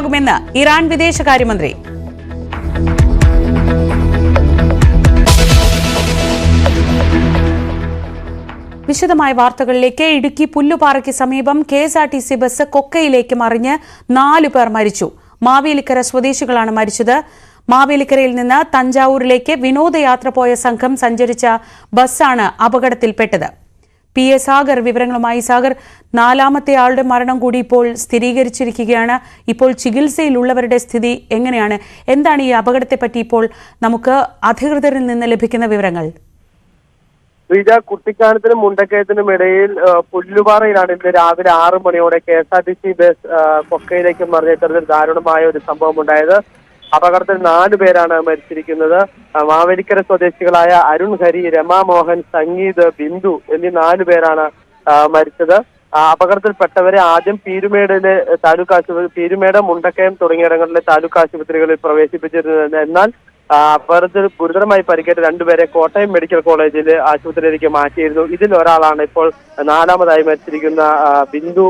നടപടിയുണ്ടാകുമെന്ന് Iran വിദേശകാര്യമന്ത്രി. വിശദമായ വാർത്തകളിലേക്ക്. ഇടുക്കി പുല്ലുപാറയ്ക്ക് സമീപം KSRTC ബസ് കൊക്കയിലേക്ക് മറിഞ്ഞ് 4 പേർ മരിച്ചു. മാവേലിക്കര സ്വദേശികളാണ് മരിച്ചത്. മാവേലിക്കരയിൽ നിന്ന് തഞ്ചാവൂരിലേക്ക് വിനോദയാത്ര പോയ സംഘം സഞ്ചരിച്ച ബസ്സാണ് അപകടത്തിൽപ്പെട്ടത്. PA സാഗർ വിവരങ്ങളുമായി. സാഗർ, 4ാമത്തെ ആളുടെ മരണം കൂടി ഇപ്പോൾ സ്ഥിരീകരിച്ചിരിക്കുകയാണ്. ഇപ്പോൾ ചികിത്സയിലുള്ളവരുടെ സ്ഥിതി എങ്ങനെയാണ്? എന്താണ് ഈ അപകടത്തെപ്പറ്റി ഇപ്പോൾ നമുക്ക് അധികൃതരിൽ നിന്ന് ലഭിക്കുന്ന വിവരങ്ങൾ? കുട്ടിക്കാനത്തിനും മുണ്ടക്കയത്തിനും ഇടയിൽ പുല്ലുപാറയിലാണ് ഇന്ന് രാവിലെ 6 മണിയോടെ KSRTC ബസ് കൊക്കയിലേക്ക് മറിഞ്ഞ ഇത്തരത്തിൽ ദാരുണമായ ഒരു സംഭവം ഉണ്ടായത്. അപകടത്തിൽ 4 പേരാണ് മരിച്ചിരിക്കുന്നത്. മാവേലിക്കര സ്വദേശികളായ അരുൺ ഹരി, രമാമോഹൻ, സംഗീത്, ബിന്ദു എന്നീ 4 പേരാണ് മരിച്ചത്. അപകടത്തിൽപ്പെട്ടവരെ ആദ്യം പീരുമേടിലെ താലൂക്ക് ആശുപത്രി, പീരുമേട്, മുണ്ടക്കയം തുടങ്ങിയിടങ്ങളിലെ താലൂക്ക് ആശുപത്രികളിൽ പ്രവേശിപ്പിച്ചിരുന്നത്. എന്നാൽ അപകടത്തിൽ ഗുരുതരമായി പരിക്കേറ്റ 2 പേരെ കോട്ടയം മെഡിക്കൽ കോളേജിൽ ആശുപത്രിയിലേക്ക് മാറ്റിയിരുന്നു. ഇതിൽ ഒരാളാണ് ഇപ്പോൾ 4ാമതായി മരിച്ചിരിക്കുന്ന ബിന്ദു,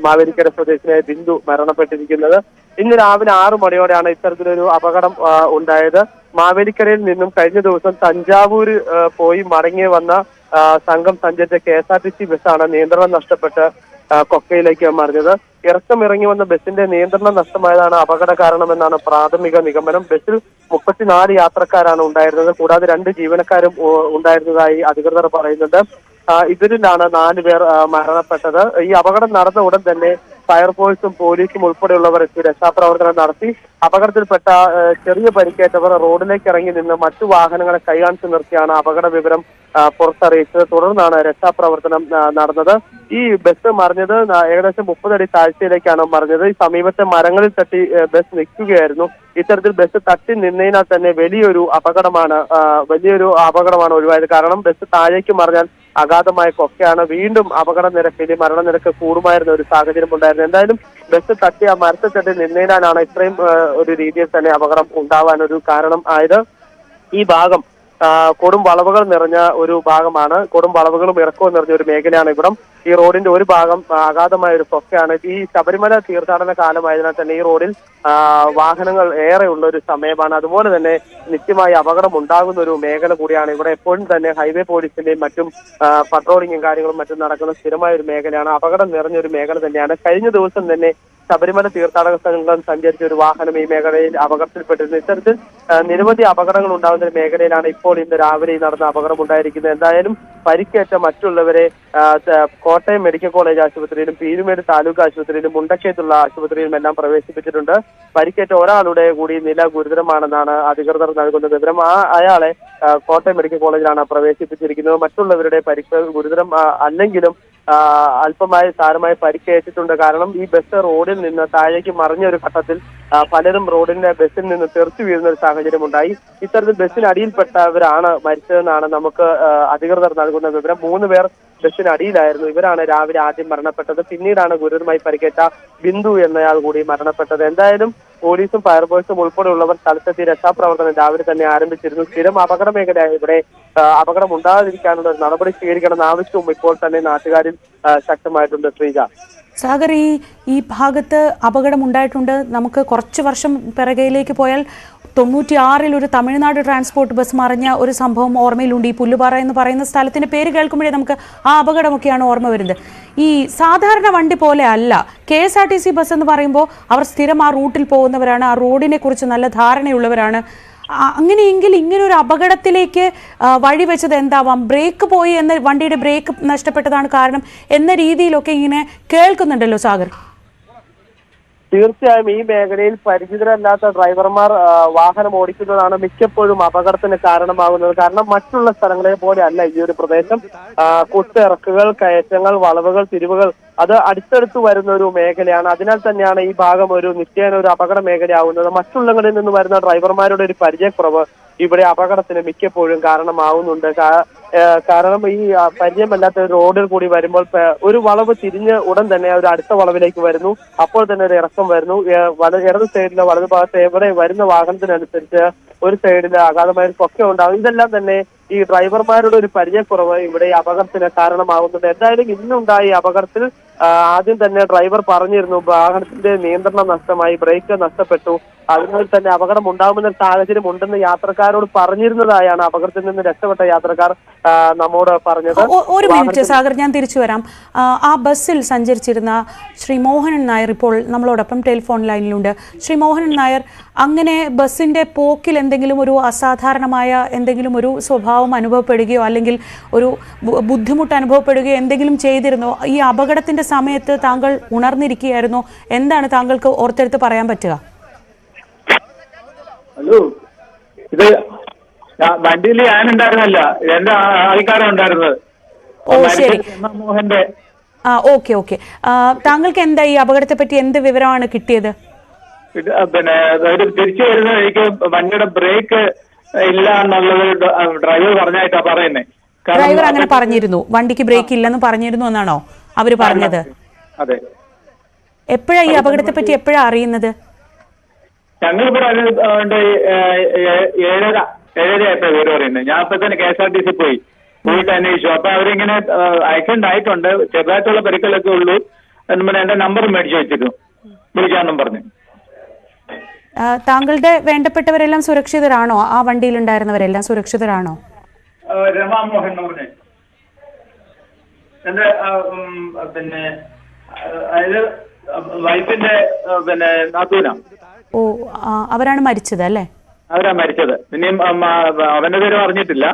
മാവേലിക്കര സ്വദേശിയായ ബിന്ദു മരണപ്പെട്ടിരിക്കുന്നത്. ഇന്ന് രാവിലെ 6 മണിയോടെയാണ് ഇത്തരത്തിലൊരു അപകടം ഉണ്ടായത്. മാവേലിക്കരയിൽ നിന്നും കഴിഞ്ഞ ദിവസം തഞ്ചാവൂർ പോയി മടങ്ങി വന്ന സംഘം സഞ്ചരിച്ച KSRTC ബസ്സാണ് നിയന്ത്രണം നഷ്ടപ്പെട്ട് കൊക്കയിലേക്ക് മറിഞ്ഞത്. ഇറങ്ങി വന്ന ബസിന്റെ നിയന്ത്രണം നഷ്ടമായതാണ് അപകട കാരണമെന്നാണ് പ്രാഥമിക നിഗമനം. ബസ്സിൽ 34 യാത്രക്കാരാണ് ഉണ്ടായിരുന്നത്. കൂടാതെ 2 ജീവനക്കാരും ഉണ്ടായിരുന്നതായി അധികൃതർ പറയുന്നുണ്ട്. ഇതിലാണ് 4 പേർ മരണപ്പെട്ടത്. ഈ അപകടം നടന്ന ഉടൻ തന്നെ ഫയർഫോഴ്സും പോലീസും ഉൾപ്പെടെയുള്ളവർ എത്തി രക്ഷാപ്രവർത്തനം നടത്തി. അപകടത്തിൽപ്പെട്ട ചെറിയ പരിക്കേറ്റവർ റോഡിലേക്ക് ഇറങ്ങി നിന്ന് മറ്റു വാഹനങ്ങളെ കൈകാണിച്ചു നിർത്തിയാണ് അപകട വിവരം പുറത്തറിയിച്ചത്. തുടർന്നാണ് രക്ഷാപ്രവർത്തനം നടന്നത്. ഈ ബസ് മറിഞ്ഞത് ഏകദേശം 30 അടി താഴ്ചയിലേക്കാണ് മറിഞ്ഞത്. ഈ സമീപത്തെ മരങ്ങളിൽ തട്ടി ബസ് നിൽക്കുകയായിരുന്നു. ഇത്തരത്തിൽ ബസ് തട്ടി നിന്നതിനാൽ തന്നെ വലിയൊരു അപകടമാണ് ഒഴിവായത്. കാരണം ബസ് താഴേക്ക് മറിഞ്ഞാൽ അഗാധമായ കൊക്കയാണ്. വീണ്ടും അപകട നിരക്കിൽ മരണനിരക്ക് കൂടുമായിരുന്ന ഒരു സാഹചര്യം ഉണ്ടായിരുന്നു. എന്തായാലും ബസ് തട്ടി ആ മരത്തിൽ തട്ടി നിന്നതിനാലാണ് ഇത്രയും ഒരു രീതിയിൽ തന്നെ അപകടം ഉണ്ടാവാൻ ഒരു കാരണം ആയത്. ഈ ഭാഗം കൊടും വളവുകൾ നിറഞ്ഞ ഒരു ഭാഗമാണ്. കൊടും വളവുകളും ഇറക്കവും നിറഞ്ഞ ഒരു മേഖലയാണ് ഇവിടം. ഈ റോഡിന്റെ ഒരു ഭാഗം അഗാധമായ ഒരു കൊക്കയാണ്. ഈ ശബരിമല തീർത്ഥാടന കാലമായതിനാൽ തന്നെ ഈ റോഡിൽ വാഹനങ്ങൾ ഏറെ ഉള്ള ഒരു സമയമാണ്. അതുപോലെ തന്നെ നിത്യമായി അപകടം ഉണ്ടാകുന്ന ഒരു മേഖല കൂടിയാണ്. ഇവിടെ എപ്പോഴും തന്നെ ഹൈവേ പോലീസിന്റെയും മറ്റും പട്രോളിങ്ങും കാര്യങ്ങളും മറ്റും നടക്കുന്ന സ്ഥിരമായ ഒരു മേഖലയാണ്. അപകടം നിറഞ്ഞൊരു മേഖല തന്നെയാണ്. കഴിഞ്ഞ ദിവസം തന്നെ ശബരിമല തീർത്ഥാടക സംഘം സഞ്ചരിച്ച ഒരു വാഹനം ഈ മേഖലയിൽ അപകടത്തിൽപ്പെട്ടിരുന്നു. ഇത്തരത്തിൽ നിരവധി അപകടങ്ങൾ ഉണ്ടാകുന്ന ഒരു മേഖലയിലാണ് ഇപ്പോൾ ഇന്ന് രാവിലെ നടന്ന അപകടം ഉണ്ടായിരിക്കുന്നത്. എന്തായാലും പരിക്കേറ്റ മറ്റുള്ളവരെ കോട്ടയം മെഡിക്കൽ കോളേജ് ആശുപത്രിയിലും പീരുമേട് താലൂക്ക് ആശുപത്രിയിലും മുണ്ടക്കയത്തുള്ള ആശുപത്രിയിലും എല്ലാം പ്രവേശിപ്പിച്ചിട്ടുണ്ട്. പരിക്കേറ്റ ഒരാളുടെ കൂടി നില ഗുരുതരമാണെന്നാണ് അധികൃതർ നൽകുന്ന വിവരം. അയാളെ കോട്ടയം മെഡിക്കൽ കോളേജിലാണ് പ്രവേശിപ്പിച്ചിരിക്കുന്നത്. മറ്റുള്ളവരുടെ പരിക്ക് ഗുരുതരം അല്ലെങ്കിലും അല്പമായി സാരമായി പരിക്കേറ്റിട്ടുണ്ട്. കാരണം ഈ ബസ് റോഡിൽ നിന്ന് താഴേക്ക് മറിഞ്ഞ ഒരു ഘട്ടത്തിൽ പലരും റോഡിന്റെ ബസ്സിൽ നിന്ന് തെറിച്ചു വീഴുന്ന ഒരു സാഹചര്യം ഉണ്ടായി. ഇത്തരത്തിൽ ബസ്സിനടിയിൽപ്പെട്ടവരാണ് മരിച്ചതെന്നാണ് നമുക്ക് അധികൃതർ നൽകുന്ന വിവരം. 3 പേർ ബസ്സിനടിയിലായിരുന്നു. ഇവരാണ് രാവിലെ ആദ്യം മരണപ്പെട്ടത്. പിന്നീടാണ് ഗുരുതരമായി പരിക്കേറ്റ ബിന്ദു എന്നയാൾ കൂടി മരണപ്പെട്ടത്. എന്തായാലും പോലീസും ഫയർഫോഴ്സും ഉൾപ്പെടെയുള്ളവർ സ്ഥലത്തെത്തി രക്ഷാപ്രവർത്തനം രാവിലെ തന്നെ ആരംഭിച്ചിരുന്നു. സ്ഥിരം അപകട മേഖലയായ ഇവിടെ അപകടം ഉണ്ടാകാതിരിക്കാനുള്ള ഒരു നടപടി സ്വീകരിക്കണമെന്ന ആവശ്യവും ഇപ്പോൾ തന്നെ നാട്ടുകാരിൽ ശക്തമായിട്ടുണ്ട്. ശ്രീജ, സാഗർ, ഈ ഭാഗത്ത് അപകടം ഉണ്ടായിട്ടുണ്ട്. നമുക്ക് കുറച്ച് വർഷം പിറകയിലേക്ക് പോയാൽ 96-ൽ ഒരു തമിഴ്നാട് ട്രാൻസ്പോർട്ട് ബസ് മറിഞ്ഞ ഒരു സംഭവം ഓർമ്മയിലുണ്ട്. ഈ പുല്ലുപാറ എന്ന് പറയുന്ന സ്ഥലത്തിന്റെ പേര് കേൾക്കുമ്പോഴേ നമുക്ക് ആ അപകടമൊക്കെയാണ് ഓർമ്മ വരുന്നത്. ഈ സാധാരണ വണ്ടി പോലെ അല്ല KSRTC ബസ് എന്ന് പറയുമ്പോൾ അവർ സ്ഥിരം ആ റൂട്ടിൽ പോകുന്നവരാണ്. ആ റോഡിനെ കുറിച്ച് നല്ല ധാരണയുള്ളവരാണ്. അങ്ങനെയെങ്കിൽ ഇങ്ങനൊരു അപകടത്തിലേക്ക് വഴിവെച്ചത് എന്താവാം? ബ്രേക്ക് പോയി എന്ന, വണ്ടിയുടെ ബ്രേക്ക് നഷ്ടപ്പെട്ടതാണ് കാരണം എന്ന രീതിയിലൊക്കെ ഇങ്ങനെ കേൾക്കുന്നുണ്ടല്ലോ സാഗർ. തീർച്ചയായും ഈ മേഖലയിൽ പരിചിതരല്ലാത്ത ഡ്രൈവർമാർ വാഹനം ഓടിക്കുന്നതാണ് മിക്കപ്പോഴും അപകടത്തിന് കാരണമാകുന്നത്. കാരണം മറ്റുള്ള സ്ഥലങ്ങളെ പോലെ അല്ല ഈ ഒരു പ്രദേശം. കുത്തിറക്കുകൾ, കയറ്റങ്ങൾ, വളവുകൾ, തിരിവുകൾ അത് അടുത്തടുത്ത് വരുന്ന ഒരു മേഖലയാണ്. അതിനാൽ തന്നെയാണ് ഈ ഭാഗം ഒരു നിത്യേന ഒരു അപകട മേഖലയാവുന്നത്. മറ്റുള്ളങ്ങളിൽ നിന്ന് വരുന്ന ഡ്രൈവർമാരുടെ ഒരു പരിചയക്കുറവ് ഇവിടെ അപകടത്തിന് മിക്കപ്പോഴും കാരണമാവുന്നുണ്ട്. കാരണം ഈ പരിചയമല്ലാത്ത റോഡിൽ കൂടി വരുമ്പോൾ ഒരു വളവ് തിരിഞ്ഞ് ഉടൻ തന്നെ ഒരു അടുത്ത വളവിലേക്ക് വരുന്നു. അപ്പോൾ തന്നെ ഒരു ഇറക്കം വരുന്നു. ഇടത് സൈഡിലോ വലതു ഭാഗത്ത് എവിടെ വരുന്ന വാഹനത്തിനനുസരിച്ച് ഒരു സൈഡിൽ അഗാധമായ കൊക്ക ഉണ്ടാകും. ഇതെല്ലാം തന്നെ ഈ ഡ്രൈവർമാരുടെ ഒരു പരിചയക്കുറവ് ഇവിടെ ഈ അപകടത്തിന് കാരണമാകുന്നുണ്ട്. എന്തായാലും ഇന്നുണ്ടായ അപകടത്തിൽ ആദ്യം തന്നെ ഡ്രൈവർ പറഞ്ഞിരുന്നു വാഹനത്തിന്റെ നിയന്ത്രണം നഷ്ടമായി, ബ്രേക്ക് നഷ്ടപ്പെട്ടു, അതിനാൽ തന്നെ അപകടം ഉണ്ടാകുന്ന സാഹചര്യം ഉണ്ടെന്ന് യാത്രക്കാരോട് പറഞ്ഞിരുന്നതായാണ് അപകടത്തിൽ നിന്ന് രക്ഷപ്പെട്ട യാത്രക്കാർ നമ്മോട് പറഞ്ഞത്. ഒരു മിനിറ്റ് സാഗർ, ഞാൻ തിരിച്ചു വരാം. ആ ബസ്സിൽ സഞ്ചരിച്ചിരുന്ന ശ്രീ മോഹനൻ നായർ ഇപ്പോൾ നമ്മളോടൊപ്പം ടെലിഫോൺ ലൈനിലുണ്ട്. ശ്രീ മോഹനൻ നായർ, അങ്ങനെ ബസ്സിന്റെ പോക്കിൽ എന്തെങ്കിലും ഒരു അസാധാരണമായ എന്തെങ്കിലും ഒരു സ്വഭാവം അനുഭവപ്പെടുകയോ അല്ലെങ്കിൽ ഒരു ബുദ്ധിമുട്ട് അനുഭവപ്പെടുകയോ എന്തെങ്കിലും ചെയ്തിരുന്നോ? ഈ അപകടത്തിന്റെ സമയത്ത് താങ്കൾ ഉണർന്നിരിക്കുകയായിരുന്നോ? എന്താണ് താങ്കൾക്ക് ഓർത്തെടുത്ത് പറയാൻ പറ്റുക? ഹലോ, ഇത് വണ്ടിയിൽ ഞാനുണ്ടായിരുന്നല്ല, എന്റെ ആൾക്കാരുണ്ടായിരുന്നത്. ഓ ശരി, മോഹന്റെ. Okay okay. താങ്കൾക്ക് എന്താ ഈ അപകടത്തെ പറ്റി എന്ത് വിവരമാണ് കിട്ടിയത്? പിന്നെ തിരിച്ചു വരുന്ന എനിക്ക് വണ്ടിയുടെ ബ്രേക്ക് ഇല്ല എന്നുള്ളത് ഡ്രൈവർ പറഞ്ഞായിട്ടാ പറയുന്നേ. ഡ്രൈവർ അങ്ങനെ പറഞ്ഞിരുന്നു, വണ്ടിക്ക് ബ്രേക്ക് ഇല്ലെന്ന് പറഞ്ഞിരുന്നു എന്നാണോ അവര് പറഞ്ഞത്? അതെ. എപ്പോഴാ ഈ അപകടത്തെ പറ്റി എപ്പോഴാ അറിയുന്നത്? ഞങ്ങളിപ്പോ 7:30 പേര് പറയുന്നത്. ഞാൻ ഇപ്പൊ തന്നെ KSRTC പോയിട്ട് അന്വേഷിച്ചു. അപ്പൊ അവരിങ്ങനെ ആക്സിഡന്റ് ആയിട്ടുണ്ട്, ചെറുതായിട്ടുള്ള പരിക്കലൊക്കെ ഉള്ളൂ എന്ന് എന്റെ നമ്പർ മേടിച്ചു വെച്ചിരുന്നു, വിളിക്കാന്നും പറഞ്ഞു. താങ്കളുടെ വേണ്ടപ്പെട്ടവരെല്ലാം സുരക്ഷിതരാണോ? ആ വണ്ടിയിലുണ്ടായിരുന്നവരെല്ലാം സുരക്ഷിതരാണോ? രമാമോഹൻ എന്ന് പറഞ്ഞേ എന്റെ പിന്നെ അതായത് വൈഫിന്റെ പിന്നെ നാത്തൂന. ഓ, അവരാണ് മരിച്ചത് അല്ലേ? അവരാ മരിച്ചത്. പിന്നെയും അവന്റെ പേര് പറഞ്ഞിട്ടില്ല.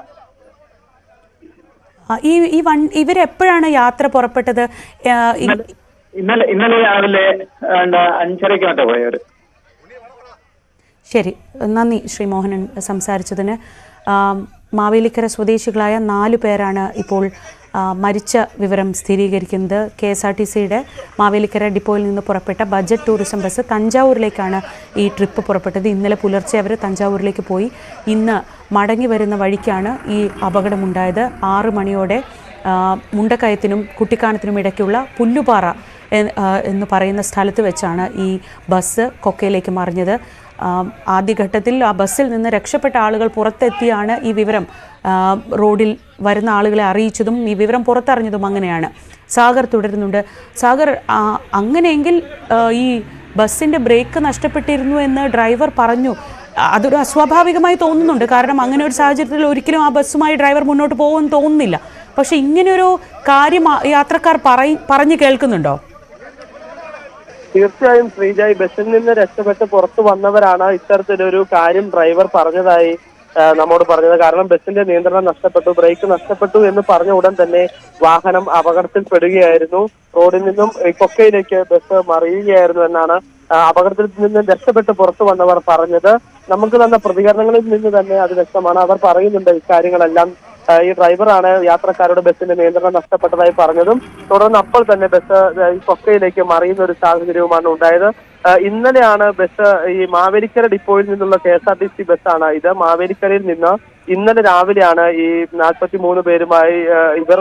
ഇവരെപ്പോഴാണ് യാത്ര പുറപ്പെട്ടത്? ഇന്നലെ രാവിലെ 5:30 മറ്റോ പോയവര്. ശരി, നന്ദി ശ്രീ മോഹനൻ സംസാരിച്ചതിന്. മാവേലിക്കര സ്വദേശികളായ 4 പേരാണ് ഇപ്പോൾ മരിച്ച വിവരം സ്ഥിരീകരിക്കുന്നത്. KSRTCയുടെ മാവേലിക്കര ഡിപ്പോയിൽ നിന്ന് പുറപ്പെട്ട ബജറ്റ് ടൂറിസം ബസ് തഞ്ചാവൂരിലേക്കാണ് ഈ ട്രിപ്പ് പുറപ്പെട്ടത്. ഇന്നലെ പുലർച്ചെ അവർ തഞ്ചാവൂരിലേക്ക് പോയി. ഇന്ന് മടങ്ങി വരുന്ന വഴിക്കാണ് ഈ അപകടമുണ്ടായത്. 6 മണിയോടെ മുണ്ടക്കയത്തിനും കുട്ടിക്കാനത്തിനും ഇടയ്ക്കുള്ള പുല്ലുപാറ എന്ന് പറയുന്ന സ്ഥലത്ത് വെച്ചാണ് ഈ ബസ് കൊക്കയിലേക്ക് മറിഞ്ഞത്. ആദ്യഘട്ടത്തിൽ ആ ബസ്സിൽ നിന്ന് രക്ഷപ്പെട്ട ആളുകൾ പുറത്തെത്തിയാണ് ഈ വിവരം റോഡിൽ വരുന്ന ആളുകളെ അറിയിച്ചതും ഈ വിവരം പുറത്തറിഞ്ഞതും. അങ്ങനെയാണ്. സാഗർ തുടരുന്നുണ്ട്. സാഗർ, അങ്ങനെയെങ്കിൽ ഈ ബസ്സിൻ്റെ ബ്രേക്ക് നഷ്ടപ്പെട്ടിരുന്നു എന്ന് ഡ്രൈവർ പറഞ്ഞു. അതൊരു അസ്വാഭാവികമായി തോന്നുന്നുണ്ട്. കാരണം അങ്ങനെ ഒരു സാഹചര്യത്തിൽ ഒരിക്കലും ആ ബസ്സുമായി ഡ്രൈവർ മുന്നോട്ട് പോകുമെന്ന് തോന്നുന്നില്ല. പക്ഷെ ഇങ്ങനെയൊരു കാര്യം യാത്രക്കാർ പറഞ്ഞു കേൾക്കുന്നുണ്ടോ? തീർച്ചയായും ശ്രീജായ്, ബസ്സിൽ നിന്ന് രക്ഷപ്പെട്ട് പുറത്തു വന്നവരാണ് ഇത്തരത്തിലൊരു കാര്യം ഡ്രൈവർ പറഞ്ഞതായി നമ്മോട് പറഞ്ഞത്. കാരണം ബസ്സിന്റെ നിയന്ത്രണം നഷ്ടപ്പെട്ടു, ബ്രേക്ക് നഷ്ടപ്പെട്ടു എന്ന് പറഞ്ഞ ഉടൻ തന്നെ വാഹനം അപകടത്തിൽപ്പെടുകയായിരുന്നു. റോഡിൽ നിന്നും കൊക്കയിലേക്ക് ബസ് മറിയുകയായിരുന്നു എന്നാണ് അപകടത്തിൽ നിന്ന് രക്ഷപ്പെട്ട് പുറത്തു വന്നവർ പറഞ്ഞത്. നമുക്ക് തന്ന പ്രതികരണങ്ങളിൽ നിന്ന് തന്നെ അത് വ്യക്തമാണ്. അവർ പറയുന്നുണ്ട് ഇക്കാര്യങ്ങളെല്ലാം. ഈ ഡ്രൈവറാണ് യാത്രക്കാരുടെ ബസ്സിന്റെ നിയന്ത്രണം നഷ്ടപ്പെട്ടതായി പറഞ്ഞതും തുടർന്ന് അപ്പോൾ തന്നെ ബസ് ഈ കൊക്കയിലേക്ക് മറിയുന്ന ഒരു സാഹചര്യവുമാണ് ഉണ്ടായത്. ഇന്നലെയാണ് ബസ് ഈ മാവേലിക്കര ഡിപ്പോയിൽ നിന്നുള്ള KSRTC ബസ്സാണ് ഇത്. മാവേലിക്കരയിൽ നിന്ന് ഇന്നലെ രാവിലെയാണ് ഈ 43 പേരുമായി ഇവർ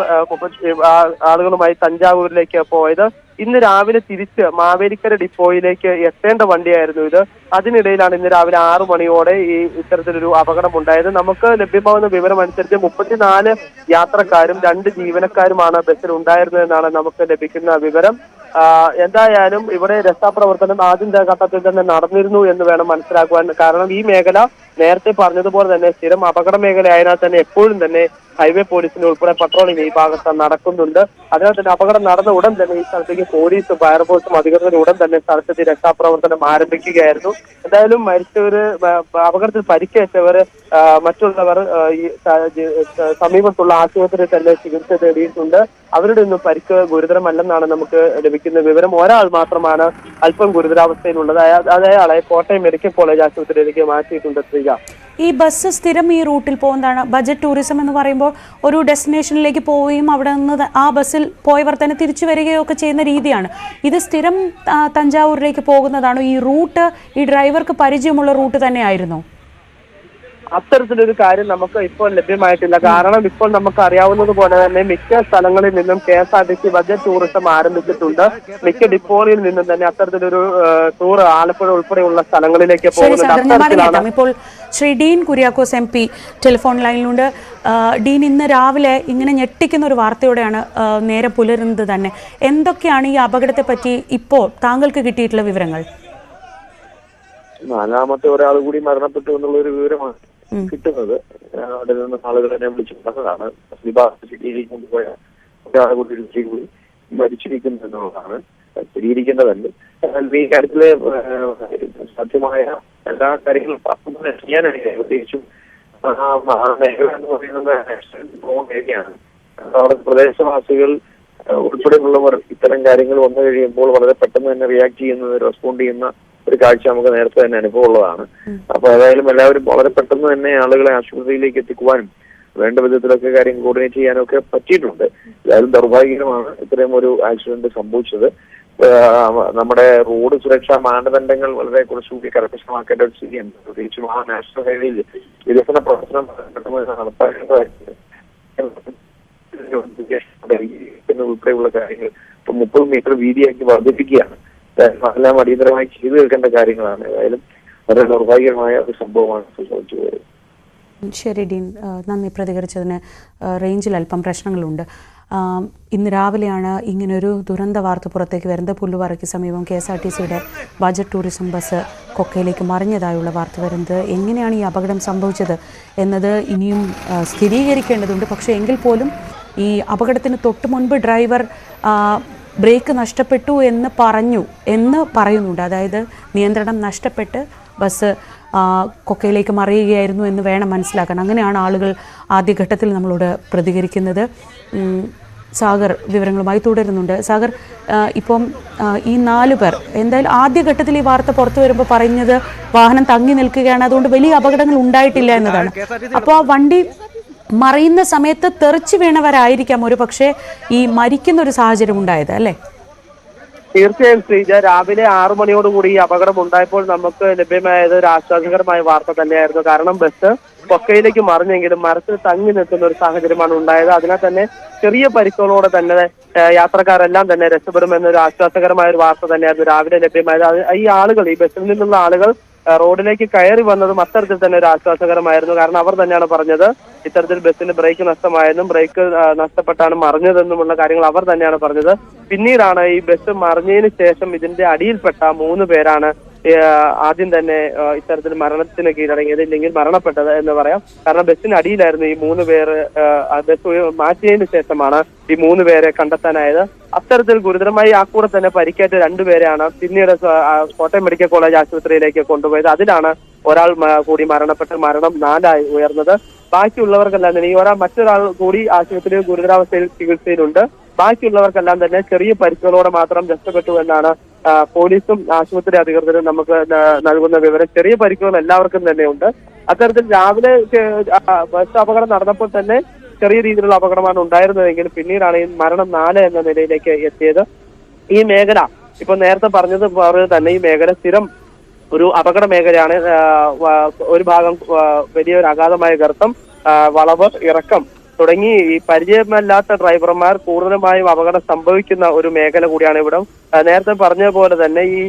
ആളുകളുമായി തഞ്ചാവൂരിലേക്ക് പോയത്. ഇന്ന് രാവിലെ തിരിച്ച് മാവേലിക്കര ഡിപ്പോയിലേക്ക് എത്തേണ്ട വണ്ടിയായിരുന്നു ഇത്. അതിനിടയിലാണ് ഇന്ന് രാവിലെ 6 മണിയോടെ ഈ ഇത്തരത്തിലൊരു അപകടം ഉണ്ടായത്. നമുക്ക് ലഭ്യമാകുന്ന വിവരം അനുസരിച്ച് 34 യാത്രക്കാരും 2 ജീവനക്കാരുമാണ് ബസ്സിൽ ഉണ്ടായിരുന്നതെന്നാണ് നമുക്ക് ലഭിക്കുന്ന വിവരം. എന്തായാലും ഇവിടെ രക്ഷാപ്രവർത്തനം ആദ്യ ഘട്ടത്തിൽ തന്നെ നടന്നിരുന്നു എന്ന് വേണം മനസ്സിലാക്കുവാൻ. കാരണം ഈ മേഖല നേരത്തെ പറഞ്ഞതുപോലെ തന്നെ സ്ഥിരം അപകട മേഖലയായതിനാൽ തന്നെ എപ്പോഴും തന്നെ ഹൈവേ പോലീസിന്റെ ഉൾപ്പെടെ പട്രോളിംഗ് ഈ ഭാഗത്ത് നടക്കുന്നുണ്ട്. അതിനാൽ തന്നെ അപകടം നടന്ന ഉടൻ തന്നെ ഈ സ്ഥലത്തേക്ക് പോലീസും ഫയർഫോഴ്സും അധികൃതരും ഉടൻ തന്നെ സ്ഥലത്തെത്തി രക്ഷാപ്രവർത്തനം ആരംഭിക്കുകയായിരുന്നു. എന്തായാലും മരിച്ചവര്, അപകടത്തിൽ പരിക്കേറ്റവർ, മറ്റുള്ളവർ ഈ സമീപത്തുള്ള ആശുപത്രിയിൽ തന്നെ ചികിത്സ തേടിയിട്ടുണ്ട്. അവരുടെ ഒന്നും പരിക്ക് ഗുരുതരമല്ലെന്നാണ് നമുക്ക് ലഭിക്കുന്ന വിവരം. ഒരാൾ മാത്രമാണ് അല്പം ഗുരുതരാവസ്ഥയിലുള്ളത്. അയാളെ കോട്ടയം മെഡിക്കൽ കോളേജ് ആശുപത്രിയിലേക്ക് മാറ്റിയിട്ടുണ്ട്. ഈ ബസ് സ്ഥിരം ഈ റൂട്ടിൽ പോകുന്നതാണ്. ബജറ്റ് ടൂറിസം എന്ന് പറയുമ്പോൾ ഒരു ഡെസ്റ്റിനേഷനിലേക്ക് പോവുകയും അവിടെ നിന്ന് ആ ബസ്സിൽ പോയവർ തന്നെ തിരിച്ചു വരികയോ ഒക്കെ ചെയ്യുന്ന രീതിയാണ്. ഇത് സ്ഥിരം തഞ്ചാവൂരിലേക്ക് പോകുന്നതാണോ? ഈ റൂട്ട് ഈ ഡ്രൈവർക്ക് പരിചയമുള്ള റൂട്ട് തന്നെയായിരുന്നോ? അത്തരത്തിലൊരു കാര്യം നമുക്ക് ഇപ്പോൾ ലഭ്യമായിട്ടില്ല. കാരണം ഇപ്പോൾ നമുക്ക് അറിയാവുന്നത് പോലെ തന്നെ മിക്ക സ്ഥലങ്ങളിൽ നിന്നും KSRTC ബജറ്റ് ടൂറിസം ആരംഭിച്ചിട്ടുണ്ട്. മിക്ക ഡിപ്പോകളിൽ നിന്നും തന്നെ അത്തരത്തിലൊരു ടൂർ ആലപ്പുഴ ഉൾപ്പെടെയുള്ള സ്ഥലങ്ങളിലേക്ക് പോകുന്നുണ്ട്. ഇപ്പോൾ ശ്രീ ഡീൻ കുര്യാക്കോസ് MP ടെലിഫോൺ ലൈനിലുണ്ട്. ഡീൻ, ഇന്ന് രാവിലെ ഇങ്ങനെ ഞെട്ടിക്കുന്ന ഒരു വാർത്തയോടെയാണ് നേരെ പുലരുന്നത് തന്നെ. എന്തൊക്കെയാണ് ഈ അപകടത്തെ പറ്റി ഇപ്പോൾ താങ്കൾക്ക് കിട്ടിയിട്ടുള്ള വിവരങ്ങൾ? 4ാമത്തെ ഒരാൾ കൂടി മരണപ്പെട്ടു എന്നുള്ള ഒരു വിവരമാണ് കിട്ടുന്നത്. അവിടെ നിന്ന് ആളുകൾ എന്നെ വിളിച്ചു പറഞ്ഞതാണ്. സിറ്റിയിലേക്ക് കൊണ്ടുപോയ ഒരാളെ കൂടി കൂടി മരിച്ചിരിക്കുന്നു എന്നുള്ളതാണ്. സ്ഥിരീകരിക്കേണ്ടതല്ല. ഈ കാര്യത്തില് സാധ്യമായ എല്ലാ കാര്യങ്ങളും ചെയ്യാനായി പ്രത്യേകിച്ചും മേഖല എന്ന് പറയുന്നത് ഏരിയയാണ്. അവിടെ പ്രദേശവാസികൾ ഉൾപ്പെടെയുള്ളവർ ഇത്തരം കാര്യങ്ങൾ വന്നു കഴിയുമ്പോൾ വളരെ പെട്ടെന്ന് തന്നെ റിയാക്ട് ചെയ്യുന്നത്, റെസ്പോണ്ട് ചെയ്യുന്ന ഒരു കാഴ്ച നമുക്ക് നേരത്തെ തന്നെ അനുഭവമുള്ളതാണ്. അപ്പൊ ഏതായാലും എല്ലാവരും വളരെ പെട്ടെന്ന് തന്നെ ആളുകളെ ആശുപത്രിയിലേക്ക് എത്തിക്കുവാനും വേണ്ട വിധത്തിലൊക്കെ കാര്യം കോർഡിനേറ്റ് ചെയ്യാനും ഒക്കെ പറ്റിയിട്ടുണ്ട്. ഏതായാലും ദൗർഭാഗ്യകരമാണ് ഇത്രയും ഒരു ആക്സിഡന്റ് സംഭവിച്ചത്. നമ്മുടെ റോഡ് സുരക്ഷാ മാനദണ്ഡങ്ങൾ വളരെ കുറച്ചുകൂടി കർക്കശമാക്കേണ്ട ഒരു സ്ഥിതിയാണ്. പ്രത്യേകിച്ചും ആ നാഷണൽ ഹൈവേയിൽ വികസന പ്രവർത്തനം നടപ്പാക്കേണ്ടതായിട്ട് ഉൾപ്പെടെയുള്ള കാര്യങ്ങൾ ഇപ്പൊ 30 മീറ്റർ വീതിയാക്കി വർദ്ധിപ്പിക്കുകയാണ്. എല്ലാം അടിയന്തരമായി ചെയ്തു തീർക്കേണ്ട കാര്യങ്ങളാണ്. ഏതായാലും വളരെ ദൗർഭാഗ്യമായ ഒരു സംഭവമാണ് സംഭവിച്ചു പോയത്. ശരി ഡീൻ, നന്ദി പ്രതികരിച്ചതിന്. റേഞ്ചിൽ അല്പം പ്രശ്നങ്ങളുണ്ട്. ഇന്ന് രാവിലെയാണ് ഇങ്ങനൊരു ദുരന്ത വാർത്ത പുറത്തേക്ക് വരുന്നത്. പുല്ലുപാറയ്ക്ക് സമീപം KSRTCയുടെ ബജറ്റ് ടൂറിസം ബസ് കൊക്കയിലേക്ക് മറിഞ്ഞതായുള്ള വാർത്ത വരുന്നത്. എങ്ങനെയാണ് ഈ അപകടം സംഭവിച്ചത് എന്നത് ഇനിയും സ്ഥിരീകരിക്കേണ്ടതുണ്ട്. പക്ഷേ എങ്കിൽ പോലും ഈ അപകടത്തിന് തൊട്ട് മുൻപ് ഡ്രൈവർ ബ്രേക്ക് നഷ്ടപ്പെട്ടു എന്ന് പറയുന്നുണ്ട്. അതായത് നിയന്ത്രണം നഷ്ടപ്പെട്ട് ബസ് കൊക്കയിലേക്ക് മറിയുകയായിരുന്നു എന്ന് വേണം മനസ്സിലാക്കാൻ. അങ്ങനെയാണ് ആളുകൾ ആദ്യഘട്ടത്തിൽ നമ്മളോട് പ്രതികരിക്കുന്നത്. സാഗർ വിവരങ്ങളുമായി തുടരുന്നുണ്ട്. സാഗർ, ഇപ്പം ഈ 4 പേർ എന്തായാലും ആദ്യഘട്ടത്തിൽ ഈ വാർത്ത പുറത്തു വരുമ്പോൾ പറയുന്നത് വാഹനം തങ്ങി നിൽക്കുകയാണ്, അതുകൊണ്ട് വലിയ അപകടങ്ങൾ ഉണ്ടായിട്ടില്ല എന്നതാണ്. അപ്പോൾ ആ വണ്ടി മറിയുന്ന സമയത്ത് തെറിച്ചു വീണവരായിരിക്കാം ഒരു പക്ഷേ ഈ മരിക്കുന്ന ഒരു സാഹചര്യം ഉണ്ടായത്, അല്ലേ? തീർച്ചയായും ശ്രീജ, രാവിലെ 6 മണിയോടുകൂടി ഈ അപകടം ഉണ്ടായപ്പോൾ നമുക്ക് ലഭ്യമായത് ഒരു ആശ്വാസകരമായ വാർത്ത തന്നെയായിരുന്നു. കാരണം ബസ് കൊക്കയിലേക്ക് മറിഞ്ഞെങ്കിലും മരത്തിൽ തങ്ങി നിൽക്കുന്ന ഒരു സാഹചര്യമാണ് ഉണ്ടായത്. അതിനാൽ തന്നെ ചെറിയ പരിക്കുകളോടെ തന്നെ യാത്രക്കാരെല്ലാം തന്നെ രക്ഷപ്പെടുമെന്നൊരു ആശ്വാസകരമായ ഒരു വാർത്ത തന്നെയായിരുന്നു രാവിലെ ലഭ്യമായത്. ഈ ആളുകൾ, ഈ ബസ്സിൽ നിന്നുള്ള ആളുകൾ റോഡിലേക്ക് കയറി വന്നതും അത്തരത്തിൽ തന്നെ ഒരു ആശ്വാസകരമായിരുന്നു. കാരണം അവർ തന്നെയാണ് പറഞ്ഞത് ഇത്തരത്തിൽ ബസ്സിന് ബ്രേക്ക് നഷ്ടമായെന്നും ബ്രേക്ക് നഷ്ടപ്പെട്ടാണ് മറിഞ്ഞതെന്നുമുള്ള കാര്യങ്ങൾ അവർ തന്നെയാണ് പറഞ്ഞത്. പിന്നീടാണ് ഈ ബസ് മറിഞ്ഞതിന് ശേഷം ഇതിന്റെ അടിയിൽപ്പെട്ട 3 പേരാണ് ആദ്യം തന്നെ ഇത്തരത്തിൽ മരണത്തിന് കീഴടങ്ങിയത്, ഇല്ലെങ്കിൽ മരണപ്പെട്ടത് എന്ന് പറയാം. കാരണം ബസ്സിന് അടിയിലായിരുന്നു ഈ 3 പേര്. ബസ് മാറ്റിയതിനു ശേഷമാണ് ഈ 3 പേരെ കണ്ടെത്താനായത്. അത്തരത്തിൽ ഗുരുതരമായി ആ കൂടെ തന്നെ പരിക്കേറ്റ 2 പേരെയാണ് പിന്നീട് കോട്ടയം മെഡിക്കൽ കോളേജ് ആശുപത്രിയിലേക്ക് കൊണ്ടുപോയത്. അതിലാണ് ഒരാൾ കൂടി മരണപ്പെട്ട് മരണം 4 ആയി ഉയർന്നത്. ബാക്കിയുള്ളവർക്കെല്ലാം തന്നെ മറ്റൊരാൾ കൂടി ആശുപത്രിയിൽ ഗുരുതരാവസ്ഥയിൽ ചികിത്സയിലുണ്ട്. ബാക്കിയുള്ളവർക്കെല്ലാം തന്നെ ചെറിയ പരിക്കുകളോടെ മാത്രം രക്ഷപ്പെട്ടു എന്നാണ് പോലീസും ആശുപത്രി അധികൃതരും നമുക്ക് നൽകുന്ന വിവരം. ചെറിയ പരിക്കുകൾ എല്ലാവർക്കും തന്നെ ഉണ്ട്. അത്തരത്തിൽ രാവിലെ ബസ് അപകടം നടന്നപ്പോൾ തന്നെ ചെറിയ രീതിയിലുള്ള അപകടമാണ് ഉണ്ടായിരുന്നതെങ്കിൽ പിന്നീടാണ് ഈ മരണം 4 എന്ന നിലയിലേക്ക് എത്തിയത്. ഈ മേഖല ഇപ്പൊ നേരത്തെ പറഞ്ഞതുപോലെ തന്നെ ഈ മേഖല സ്ഥിരം ഒരു അപകട മേഖലയാണ്. ഒരു ഭാഗം വലിയൊരു അഗാധമായ ഗർത്തം, വളവ്, ഇറക്കം തുടങ്ങി ഈ പരിചയമല്ലാത്ത ഡ്രൈവർമാർ കൂടുതലുമായും അപകടം സംഭവിക്കുന്ന ഒരു മേഖല കൂടിയാണ് ഇവിടം. നേരത്തെ പറഞ്ഞതുപോലെ തന്നെ ഈ